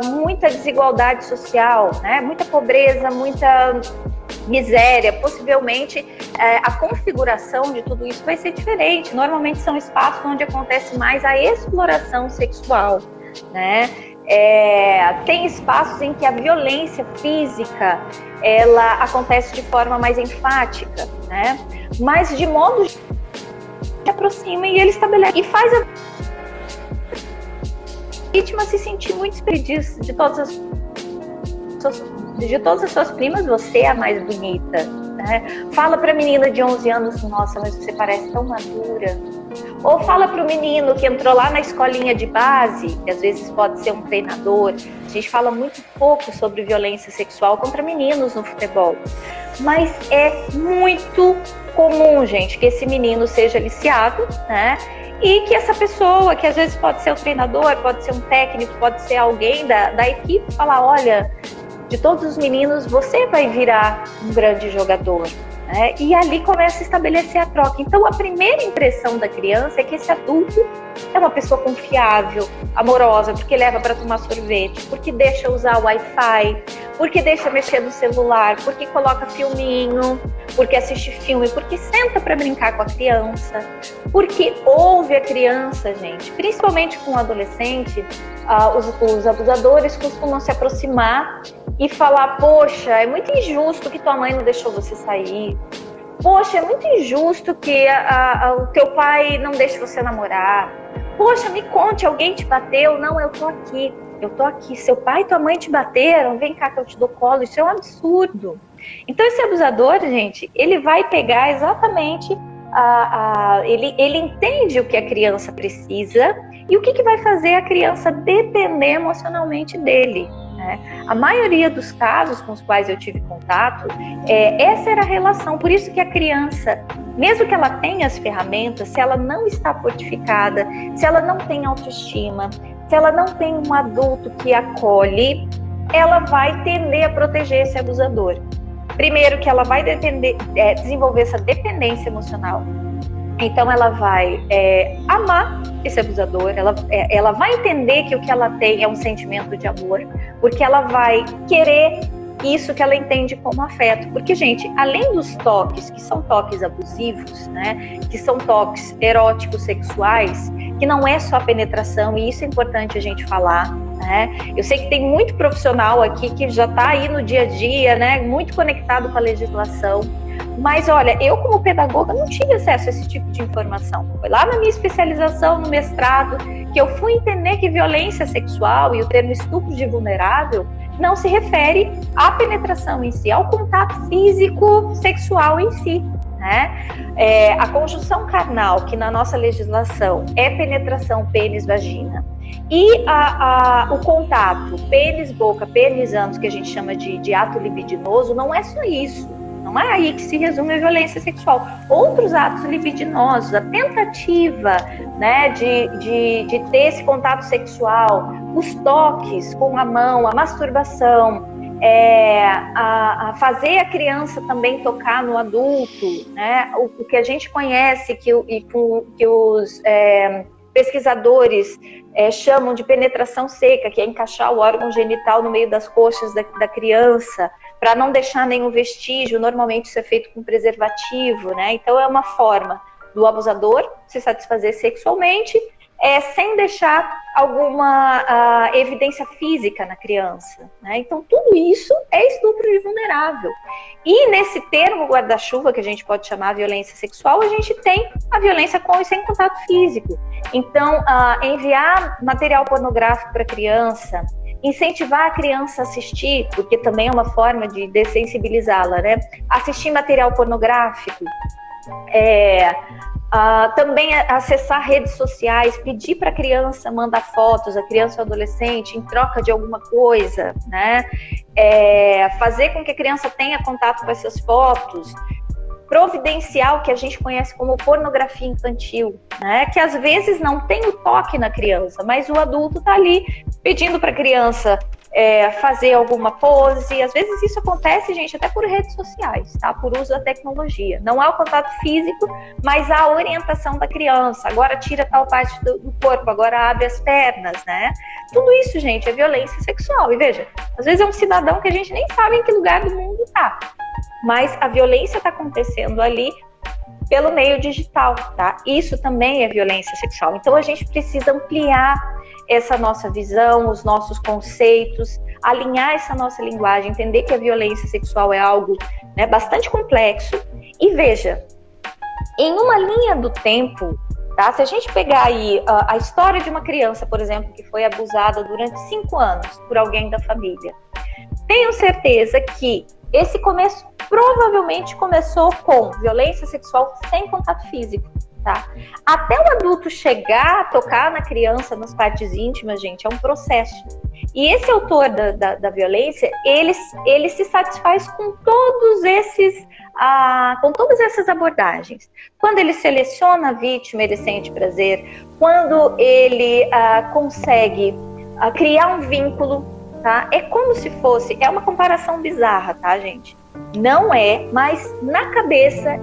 muita desigualdade social, né, muita pobreza, muita miséria, possivelmente a configuração de tudo isso vai ser diferente. Normalmente são espaços onde acontece mais a exploração sexual, né? Tem espaços em que a violência física ela acontece de forma mais enfática, né? Mas de modo se aproxima e ele estabelece e faz a vítima se sentir muito expedida de todas as suas primas, você é a mais bonita, né? Fala para a menina de 11 anos, nossa, mas você parece tão madura. Ou fala para o menino que entrou lá na escolinha de base, que às vezes pode ser um treinador. A gente fala muito pouco sobre violência sexual contra meninos no futebol. Mas é muito comum, gente, que esse menino seja aliciado, né? E que essa pessoa, que às vezes pode ser o treinador, pode ser um técnico, pode ser alguém da equipe, falar, olha, de todos os meninos, você vai virar um grande jogador. E ali começa a estabelecer a troca. Então, a primeira impressão da criança é que esse adulto é uma pessoa confiável, amorosa, porque leva para tomar sorvete, porque deixa usar o Wi-Fi, porque deixa mexer no celular, porque coloca filminho, porque assiste filme, porque senta para brincar com a criança, porque ouve a criança, gente. Principalmente com o adolescente, os abusadores costumam se aproximar e falar, poxa, é muito injusto que tua mãe não deixou você sair. Poxa, é muito injusto que o teu pai não deixe você namorar. Poxa, me conte, alguém te bateu? Não, eu tô aqui. Seu pai e tua mãe te bateram? Vem cá que eu te dou colo. Isso é um absurdo. Então esse abusador, gente, ele vai pegar exatamente, ele entende o que a criança precisa e o que vai fazer a criança depender emocionalmente dele. A maioria dos casos com os quais eu tive contato, essa era a relação. Por isso que a criança, mesmo que ela tenha as ferramentas, se ela não está fortificada, se ela não tem autoestima, se ela não tem um adulto que acolhe, ela vai tender a proteger esse abusador. Primeiro que ela vai desenvolver essa dependência emocional. Então ela vai amar esse abusador, ela vai entender que o que ela tem é um sentimento de amor, porque ela vai querer isso que ela entende como afeto. Porque, gente, além dos toques, que são toques abusivos, né, que são toques eróticos, sexuais, que não é só a penetração, e isso é importante a gente falar, né? Eu sei que tem muito profissional aqui que já está aí no dia a dia, né, muito conectado com a legislação. Mas olha, eu como pedagoga não tive acesso a esse tipo de informação. Foi lá na minha especialização, no mestrado, que eu fui entender que violência sexual e o termo estupro de vulnerável não se refere à penetração em si, ao contato físico sexual em si. né? A conjunção carnal, que na nossa legislação é penetração pênis-vagina, e o contato pênis-boca, pênis-ânus, que a gente chama de ato libidinoso, não é só isso. Não é aí que se resume a violência sexual. Outros atos libidinosos, a tentativa, né, de ter esse contato sexual, os toques com a mão, a masturbação, a fazer a criança também tocar no adulto, né, o que a gente conhece que os pesquisadores chamam de penetração seca, que é encaixar o órgão genital no meio das coxas da criança, para não deixar nenhum vestígio. Normalmente isso é feito com preservativo, né? Então é uma forma do abusador se satisfazer sexualmente, sem deixar alguma evidência física na criança, né? Então tudo isso é estupro de vulnerável. E nesse termo guarda-chuva, que a gente pode chamar violência sexual, a gente tem a violência com e sem contato físico. Então, enviar material pornográfico para a criança, incentivar a criança a assistir, porque também é uma forma de dessensibilizá-la, né? Assistir material pornográfico, também acessar redes sociais, pedir para a criança mandar fotos, a criança ou adolescente, em troca de alguma coisa, né? Fazer com que a criança tenha contato com essas fotos, providenciar o que a gente conhece como pornografia infantil, né? Que às vezes não tem o toque na criança, mas o adulto está ali pedindo para a criança fazer alguma pose. Às vezes isso acontece, gente, até por redes sociais, tá? Por uso da tecnologia. Não é o contato físico, mas a orientação da criança. Agora tira tal parte do corpo, agora abre as pernas, né? Tudo isso, gente, é violência sexual. E veja, às vezes é um cidadão que a gente nem sabe em que lugar do mundo tá, mas a violência está acontecendo ali pelo meio digital, tá? Isso também é violência sexual. Então a gente precisa ampliar essa nossa visão, os nossos conceitos, alinhar essa nossa linguagem, entender que a violência sexual é algo, né, bastante complexo. E veja, em uma linha do tempo, tá? Se a gente pegar aí a história de uma criança, por exemplo, que foi abusada durante 5 anos por alguém da família, tenho certeza que esse começo provavelmente começou com violência sexual sem contato físico, tá? Até o adulto chegar a tocar na criança, nas partes íntimas, gente, é um processo. E esse autor da violência, ele se satisfaz com todas essas abordagens. Quando ele seleciona a vítima, ele sente prazer. Quando ele consegue criar um vínculo, tá? É como se fosse, é uma comparação bizarra, tá, gente? Não é, mas na cabeça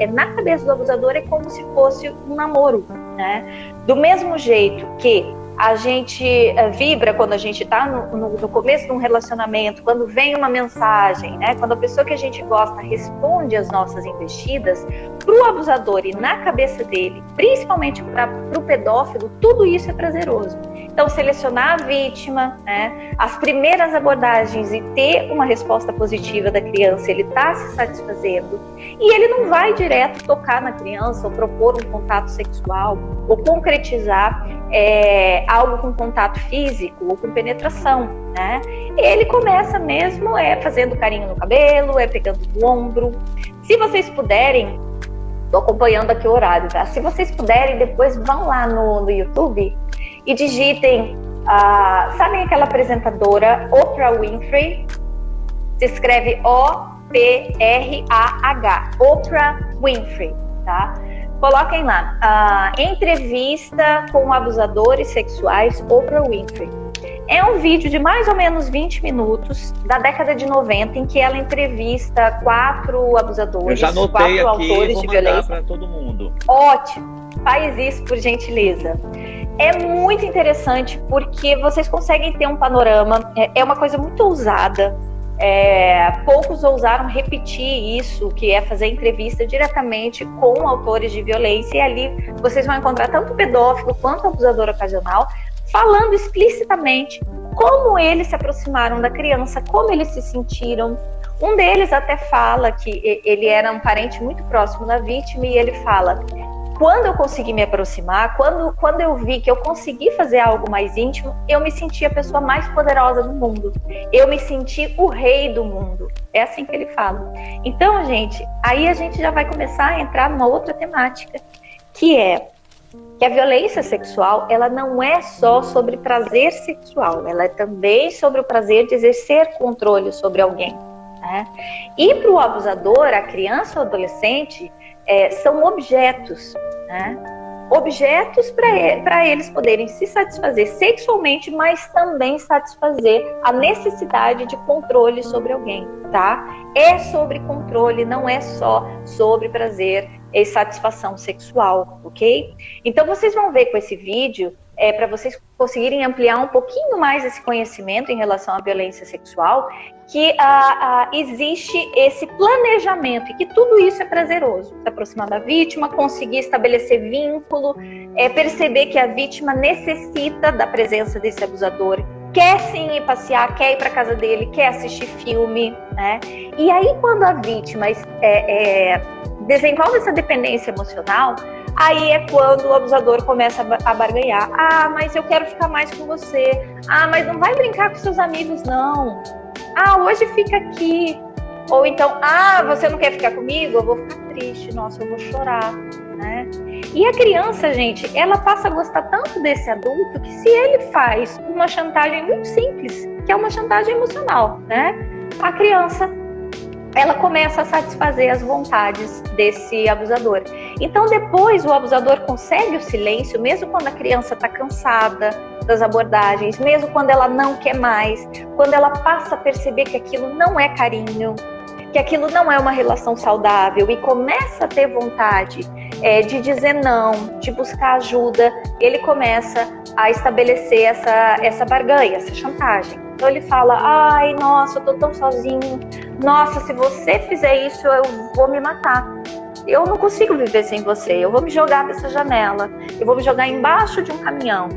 do abusador é como se fosse um namoro, né? Do mesmo jeito que a gente vibra quando a gente está no começo de um relacionamento, quando vem uma mensagem, né? Quando a pessoa que a gente gosta responde às nossas investidas, para o abusador e na cabeça dele, principalmente para o pedófilo, tudo isso é prazeroso. Então, selecionar a vítima, né? As primeiras abordagens e ter uma resposta positiva da criança, ele está se satisfazendo. E ele não vai direto tocar na criança ou propor um contato sexual ou concretizar algo com contato físico ou com penetração, né? Ele começa mesmo fazendo carinho no cabelo, pegando no ombro. Se vocês puderem, tô acompanhando aqui o horário, tá? Se vocês puderem, depois vão lá no YouTube e digitem, sabem aquela apresentadora Oprah Winfrey? Se escreve O-P-R-A-H, Oprah Winfrey, tá? Coloquem lá, entrevista com abusadores sexuais, Oprah Winfrey. É um vídeo de mais ou menos 20 minutos, da década de 90, em que ela entrevista 4 abusadores, Eu já anotei 4 aqui, autores vou de mandar violência. para todo mundo. Ótimo, faz isso por gentileza. É muito interessante porque vocês conseguem ter um panorama, é uma coisa muito ousada. Poucos ousaram repetir isso, que é fazer entrevista diretamente com autores de violência, e ali vocês vão encontrar tanto o pedófilo quanto o abusador ocasional falando explicitamente como eles se aproximaram da criança, como eles se sentiram. Um deles até fala que ele era um parente muito próximo da vítima, e ele fala: quando eu consegui me aproximar, quando eu vi que eu consegui fazer algo mais íntimo, eu me senti a pessoa mais poderosa do mundo. Eu me senti o rei do mundo. É assim que ele fala. Então, gente, aí a gente já vai começar a entrar numa outra temática, que é que a violência sexual, ela não é só sobre prazer sexual, ela é também sobre o prazer de exercer controle sobre alguém, né? E para o abusador, a criança ou adolescente, são objetos, né? Objetos para eles poderem se satisfazer sexualmente, mas também satisfazer a necessidade de controle sobre alguém, tá? É sobre controle, não é só sobre prazer e satisfação sexual, ok? Então vocês vão ver com esse vídeo, para vocês conseguirem ampliar um pouquinho mais esse conhecimento em relação à violência sexual, que existe esse planejamento e que tudo isso é prazeroso. Se aproximar da vítima, conseguir estabelecer vínculo, perceber que a vítima necessita da presença desse abusador, quer sim ir passear, quer ir para casa dele, quer assistir filme, né? E aí quando a vítima desenvolve essa dependência emocional, aí é quando o abusador começa a barganhar. Ah, mas eu quero ficar mais com você. Ah, mas não vai brincar com seus amigos, não. Ah, hoje fica aqui. Ou então, você não quer ficar comigo? Eu vou ficar triste, nossa, eu vou chorar, né? E a criança, gente, ela passa a gostar tanto desse adulto que se ele faz uma chantagem muito simples, que é uma chantagem emocional, né? A criança, ela começa a satisfazer as vontades desse abusador. Então, depois, o abusador consegue o silêncio, mesmo quando a criança está cansada das abordagens, mesmo quando ela não quer mais, quando ela passa a perceber que aquilo não é carinho, que aquilo não é uma relação saudável e começa a ter vontade de dizer não, de buscar ajuda, ele começa a estabelecer essa barganha, essa chantagem. Então ele fala, ai, nossa, eu tô tão sozinho, nossa, se você fizer isso, eu vou me matar. Eu não consigo viver sem você, eu vou me jogar dessa janela, eu vou me jogar embaixo de um caminhão.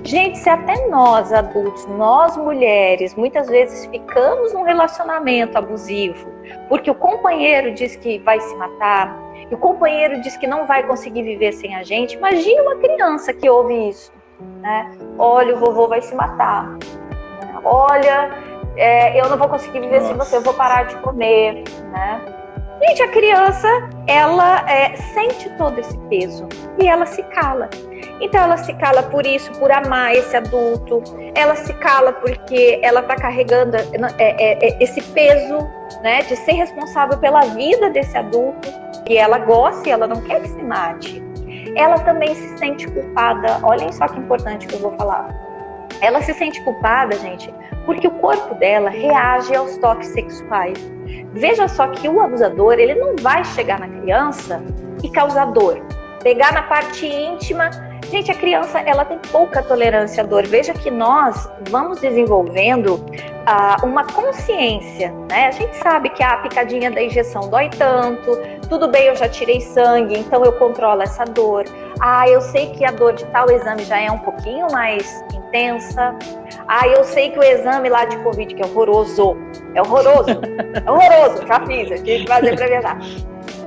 Gente, se até nós adultos, nós mulheres, muitas vezes ficamos num relacionamento abusivo, porque o companheiro diz que vai se matar, e o companheiro diz que não vai conseguir viver sem a gente, imagine uma criança que ouve isso, né? Olha, o vovô vai se matar, né? Olha, eu não vou conseguir viver sem você, eu vou parar de comer, né? Gente, a criança, ela sente todo esse peso e ela se cala. Então ela se cala por isso, por amar esse adulto, ela se cala porque ela está carregando esse peso, né, de ser responsável pela vida desse adulto, que ela gosta e ela não quer que se mate. Ela também se sente culpada, olhem só que importante que eu vou falar. Ela se sente culpada, gente, porque o corpo dela reage aos toques sexuais. Veja só que o abusador, ele não vai chegar na criança e causar dor. Pegar na parte íntima. Gente, a criança, ela tem pouca tolerância à dor. Veja que nós vamos desenvolvendo uma consciência, né? A gente sabe que a picadinha da injeção dói tanto, tudo bem, eu já tirei sangue, então eu controlo essa dor. Eu sei que a dor de tal exame já é um pouquinho mais intensa. Eu sei que o exame lá de Covid, que é horroroso, já fiz, eu tive que fazer para viajar.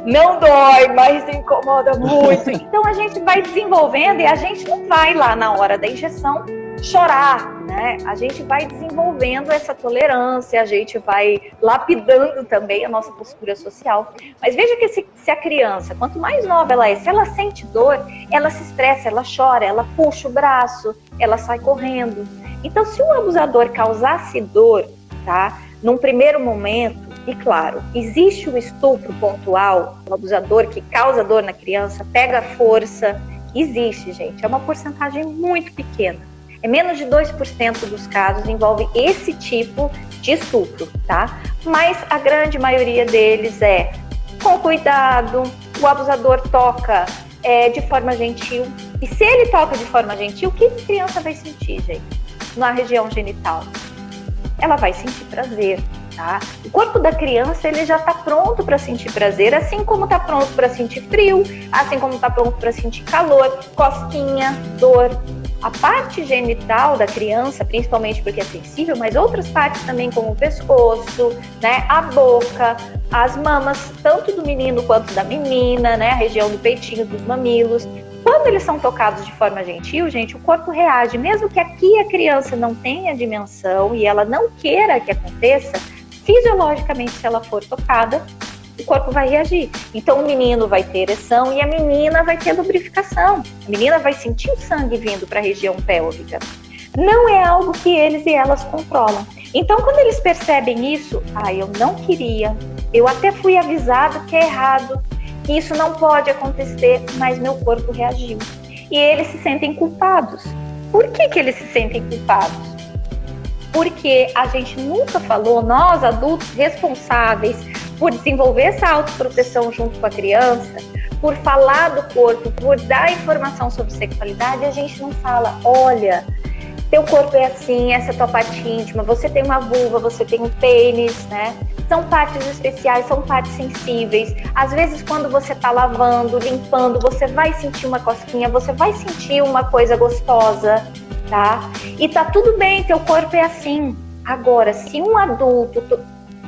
Não dói, mas incomoda muito. Então a gente vai desenvolvendo e a gente não vai lá na hora da injeção chorar, né? A gente vai desenvolvendo essa tolerância, a gente vai lapidando também a nossa postura social. Mas veja que se a criança, quanto mais nova ela é, se ela sente dor, ela se estressa, ela chora, ela puxa o braço, ela sai correndo. Então, se o abusador causasse dor, tá? Num primeiro momento, e claro, existe o estupro pontual, o abusador que causa dor na criança, pega força, existe, gente, é uma porcentagem muito pequena. É menos de 2% dos casos envolve esse tipo de estupro, tá? Mas a grande maioria deles é com cuidado, o abusador toca de forma gentil. E se ele toca de forma gentil, o que a criança vai sentir, gente? Na região genital. Ela vai sentir prazer, tá? O corpo da criança, ele já está pronto para sentir prazer, assim como está pronto para sentir frio, assim como está pronto para sentir calor, cosquinha, dor. a parte genital da criança, principalmente porque é sensível, mas outras partes também, como o pescoço, né, a boca, as mamas, tanto do menino quanto da menina, né, a região do peitinho, dos mamilos. Quando eles são tocados de forma gentil, gente, o corpo reage. Mesmo que aqui a criança não tenha dimensão e ela não queira que aconteça, fisiologicamente, se ela for tocada, o corpo vai reagir. Então o menino vai ter ereção e a menina vai ter lubrificação. A menina vai sentir o sangue vindo para a região pélvica. Não é algo que eles e elas controlam. Então quando eles percebem isso, eu não queria, eu até fui avisado que é errado, que isso não pode acontecer, mas meu corpo reagiu. E eles se sentem culpados. Por que eles se sentem culpados? Porque a gente nunca falou, nós adultos responsáveis por desenvolver essa autoproteção junto com a criança, por falar do corpo, por dar informação sobre sexualidade, a gente não fala, olha, teu corpo é assim, essa é a tua parte íntima, você tem uma vulva, você tem um pênis, né? São partes especiais, são partes sensíveis. Às vezes, quando você tá lavando, limpando, você vai sentir uma cosquinha, você vai sentir uma coisa gostosa, tá? E tá tudo bem, teu corpo é assim. Agora, se um adulto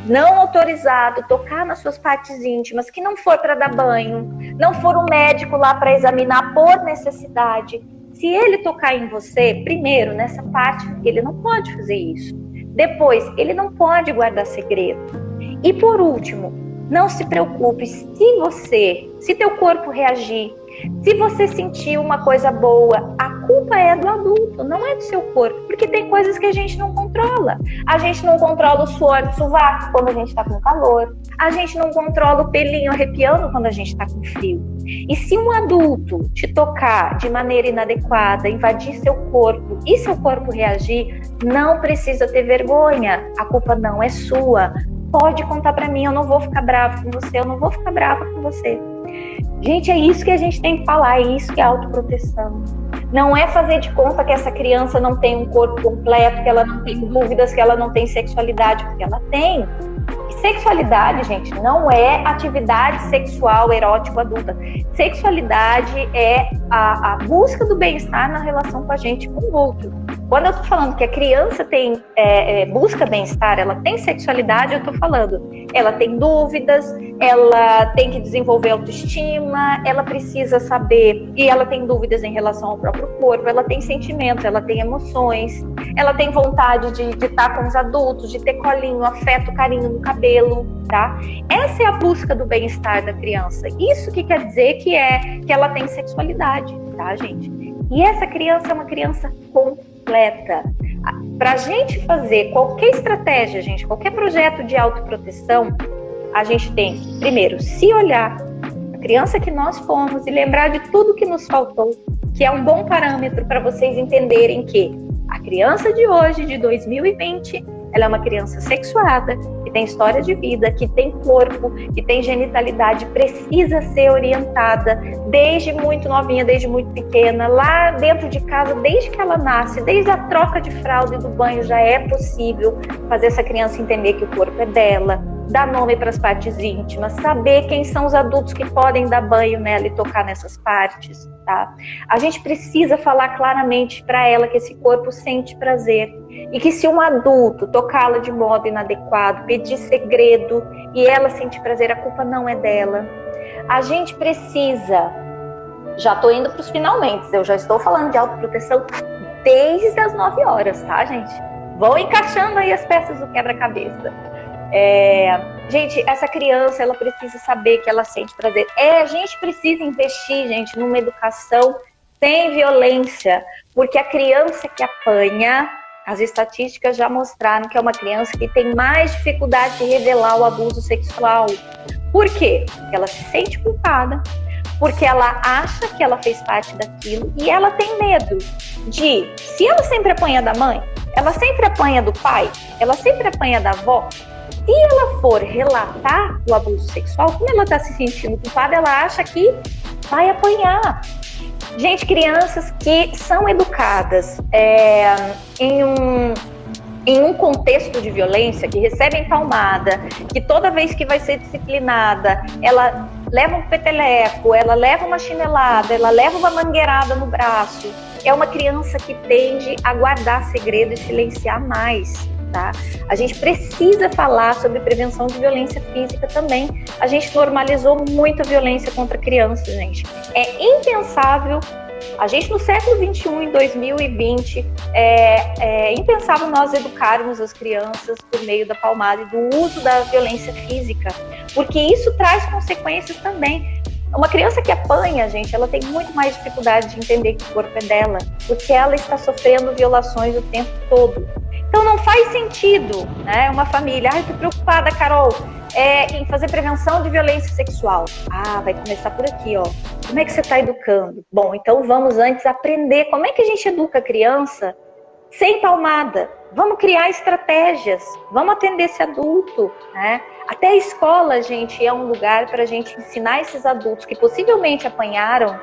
não autorizado tocar nas suas partes íntimas, que não for para dar banho, não for um médico lá para examinar por necessidade, se ele tocar em você, primeiro, nessa parte, ele não pode fazer isso. Depois, ele não pode guardar segredo. E por último, não se preocupe, se teu corpo reagir, se você sentir uma coisa boa, a culpa é do adulto, não é do seu corpo, porque tem coisas que a gente não controla. A gente não controla o suor do sovaco quando a gente está com calor, a gente não controla o pelinho arrepiando quando a gente está com frio. E se um adulto te tocar de maneira inadequada, invadir seu corpo e seu corpo reagir, não precisa ter vergonha, a culpa não é sua. Pode contar pra mim, eu não vou ficar brava com você, eu não vou ficar brava com você. Gente, é isso que a gente tem que falar, é isso que é autoproteção. Não é fazer de conta que essa criança não tem um corpo completo, que ela não tem dúvidas, que ela não tem sexualidade, porque ela tem. E sexualidade, gente, não é atividade sexual erótico adulta. Sexualidade é a busca do bem-estar na relação com a gente, com o outro. Quando eu tô falando que a criança tem busca bem-estar, ela tem sexualidade, eu tô falando, ela tem dúvidas, ela tem que desenvolver autoestima, ela precisa saber, e ela tem dúvidas em relação ao próprio corpo, ela tem sentimentos, ela tem emoções, ela tem vontade de estar com os adultos, de ter colinho, afeto, carinho no cabelo, tá? Essa é a busca do bem-estar da criança. Isso que quer dizer que ela tem sexualidade, tá, gente? E essa criança é uma criança completa. Para a gente fazer qualquer estratégia, gente, qualquer projeto de autoproteção, a gente tem que, primeiro, se olhar a criança que nós fomos e lembrar de tudo que nos faltou, que é um bom parâmetro para vocês entenderem que a criança de hoje, de 2020, ela é uma criança sexuada, que tem história de vida, que tem corpo, que tem genitalidade, precisa ser orientada desde muito novinha, desde muito pequena, lá dentro de casa, desde que ela nasce, desde a troca de fralda e do banho, já é possível fazer essa criança entender que o corpo é dela, dar nome para as partes íntimas, saber quem são os adultos que podem dar banho nela e tocar nessas partes, tá? A gente precisa falar claramente para ela que esse corpo sente prazer e que se um adulto tocá-la de modo inadequado, pedir segredo e ela sentir prazer, a culpa não é dela. A gente precisa, já estou indo para os finalmente, eu já estou falando de autoproteção desde as 9 horas, tá, gente? Vão encaixando aí as peças do quebra-cabeça. Gente, essa criança, ela precisa saber que ela sente prazer. A gente precisa investir, gente, numa educação sem violência, porque a criança que apanha, as estatísticas já mostraram que é uma criança que tem mais dificuldade de revelar o abuso sexual. Por quê? Porque ela se sente culpada, porque ela acha que ela fez parte daquilo e ela tem medo de, se ela sempre apanha da mãe, ela sempre apanha do pai, ela sempre apanha da avó, se ela for relatar o abuso sexual, como ela está se sentindo culpada, ela acha que vai apanhar. Gente, crianças que são educadas em um contexto de violência, que recebem palmada, que toda vez que vai ser disciplinada, ela leva um peteleco, ela leva uma chinelada, ela leva uma mangueirada no braço, é uma criança que tende a guardar segredo e silenciar mais. Tá? A gente precisa falar sobre prevenção de violência física também. A gente normalizou muito a violência contra crianças, gente. É impensável, a gente no século XXI, em 2020, é impensável nós educarmos as crianças por meio da palmada e do uso da violência física, porque isso traz consequências também. Uma criança que apanha, gente, ela tem muito mais dificuldade de entender que o corpo é dela, porque ela está sofrendo violações o tempo todo. Então não faz sentido, né, uma família, tô preocupada, Carol, em fazer prevenção de violência sexual. Vai começar por aqui, ó. Como é que você está educando? Bom, então vamos antes aprender como é que a gente educa a criança sem palmada. Vamos criar estratégias, vamos atender esse adulto, né? Até a escola, gente, é um lugar para a gente ensinar esses adultos que possivelmente apanharam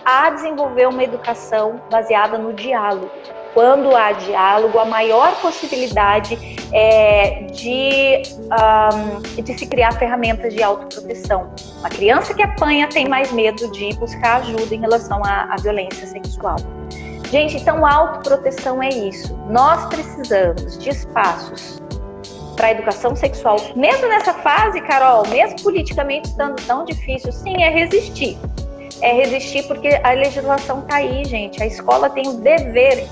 a desenvolver uma educação baseada no diálogo. Quando há diálogo, a maior possibilidade é de se criar ferramentas de autoproteção. Uma criança que apanha tem mais medo de buscar ajuda em relação à violência sexual. Gente, então autoproteção é isso. Nós precisamos de espaços para a educação sexual. Mesmo nessa fase, Carol, mesmo politicamente estando tão difícil, sim, é resistir. É resistir porque a legislação está aí, gente. A escola tem o dever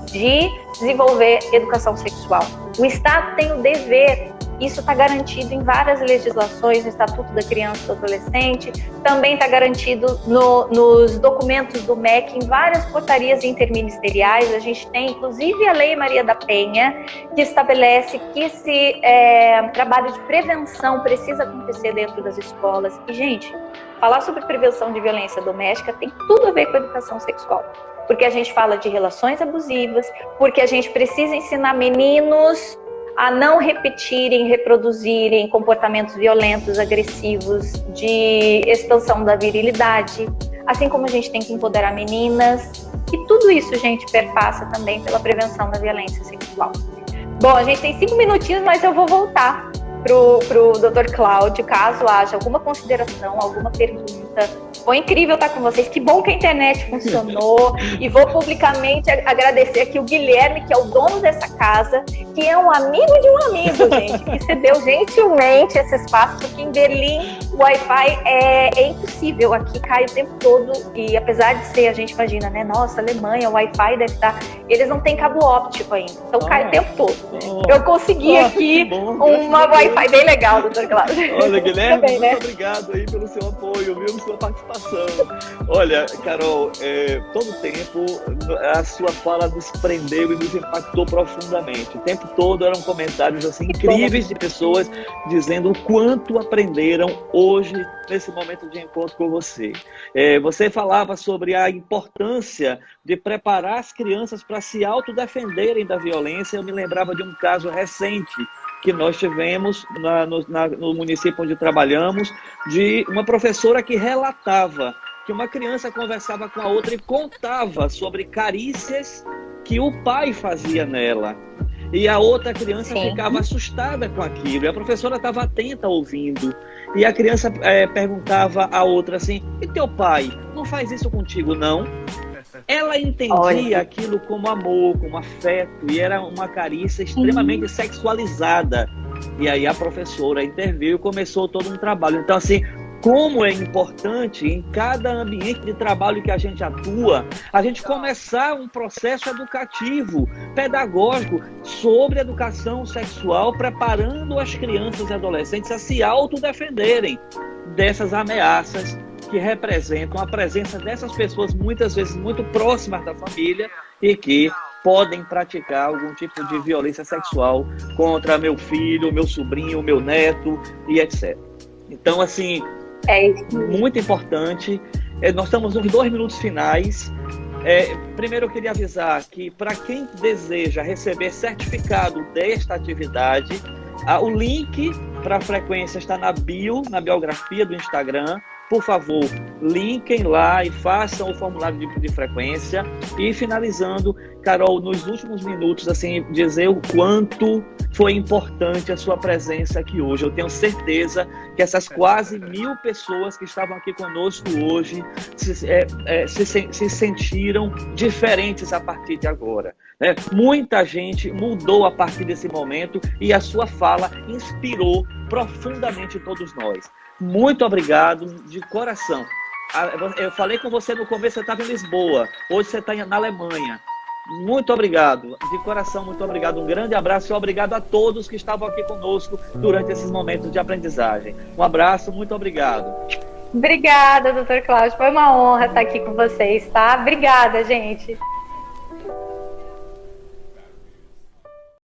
de desenvolver educação sexual. O Estado tem o dever, isso está garantido em várias legislações, no Estatuto da Criança e do Adolescente, também está garantido nos documentos do MEC, em várias portarias interministeriais. A gente tem, inclusive, a Lei Maria da Penha, que estabelece que esse trabalho de prevenção precisa acontecer dentro das escolas. E, gente, falar sobre prevenção de violência doméstica tem tudo a ver com a educação sexual. Porque a gente fala de relações abusivas, porque a gente precisa ensinar meninos a não repetirem, reproduzirem comportamentos violentos, agressivos, de expansão da virilidade, assim como a gente tem que empoderar meninas. E tudo isso, gente, perpassa também pela prevenção da violência sexual. Bom, a gente tem 5 minutinhos, mas eu vou voltar pro Dr. Cláudio, caso haja alguma consideração, alguma pergunta. Foi incrível estar com vocês, que bom que a internet funcionou. E vou publicamente agradecer aqui o Guilherme, que é o dono dessa casa, que é um amigo de um amigo, gente, que cedeu gentilmente esse espaço, porque em Berlim o Wi-Fi é impossível, aqui cai o tempo todo. E apesar de ser, a gente imagina, né, nossa, Alemanha, o Wi-Fi deve estar... Eles não têm cabo óptico ainda, então cai o tempo todo. Eu consegui aqui uma Wi-Fi bem legal, doutor Cláudio. Olha, Guilherme, também, muito obrigado aí pelo seu apoio, viu, sua participação. Olha, Carol, todo tempo a sua fala nos prendeu e nos impactou profundamente. O tempo todo eram comentários assim incríveis de pessoas dizendo o quanto aprenderam hoje nesse momento de encontro com você. Você falava sobre a importância de preparar as crianças para se autodefenderem da violência. Eu me lembrava de um caso recente que nós tivemos no município onde trabalhamos, de uma professora que relatava que uma criança conversava com a outra e contava sobre carícias que o pai fazia nela. E a outra criança ficava assustada com aquilo. E a professora estava atenta ouvindo. E a criança perguntava à outra assim, e teu pai não faz isso contigo, não? Ela entendia aquilo como amor, como afeto, e era uma carícia extremamente sexualizada. E aí a professora interveio e começou todo um trabalho. Então, assim, como é importante em cada ambiente de trabalho que a gente atua, a gente começar um processo educativo, pedagógico, sobre educação sexual, preparando as crianças e adolescentes a se autodefenderem dessas ameaças que representam a presença dessas pessoas, muitas vezes muito próximas da família, e que podem praticar algum tipo de violência sexual contra meu filho, meu sobrinho, meu neto e etc. Então, assim, muito importante. Nós estamos nos 2 minutos finais. Primeiro eu queria avisar que para quem deseja receber certificado desta atividade, o link para a frequência está na biografia do Instagram. por favor, linkem lá e façam o formulário de frequência. E finalizando, Carol, nos últimos minutos, assim, dizer o quanto foi importante a sua presença aqui hoje. Eu tenho certeza que essas quase 1000 pessoas que estavam aqui conosco hoje se sentiram diferentes a partir de agora. Né? Muita gente mudou a partir desse momento e a sua fala inspirou profundamente todos nós. Muito obrigado, de coração. Eu falei com você no começo, você estava em Lisboa, hoje você está na Alemanha. Muito obrigado, de coração, muito obrigado. Um grande abraço e obrigado a todos que estavam aqui conosco durante esses momentos de aprendizagem. Um abraço, muito obrigado. Obrigada, doutor Cláudio. Foi uma honra estar aqui com vocês, tá? Obrigada, gente.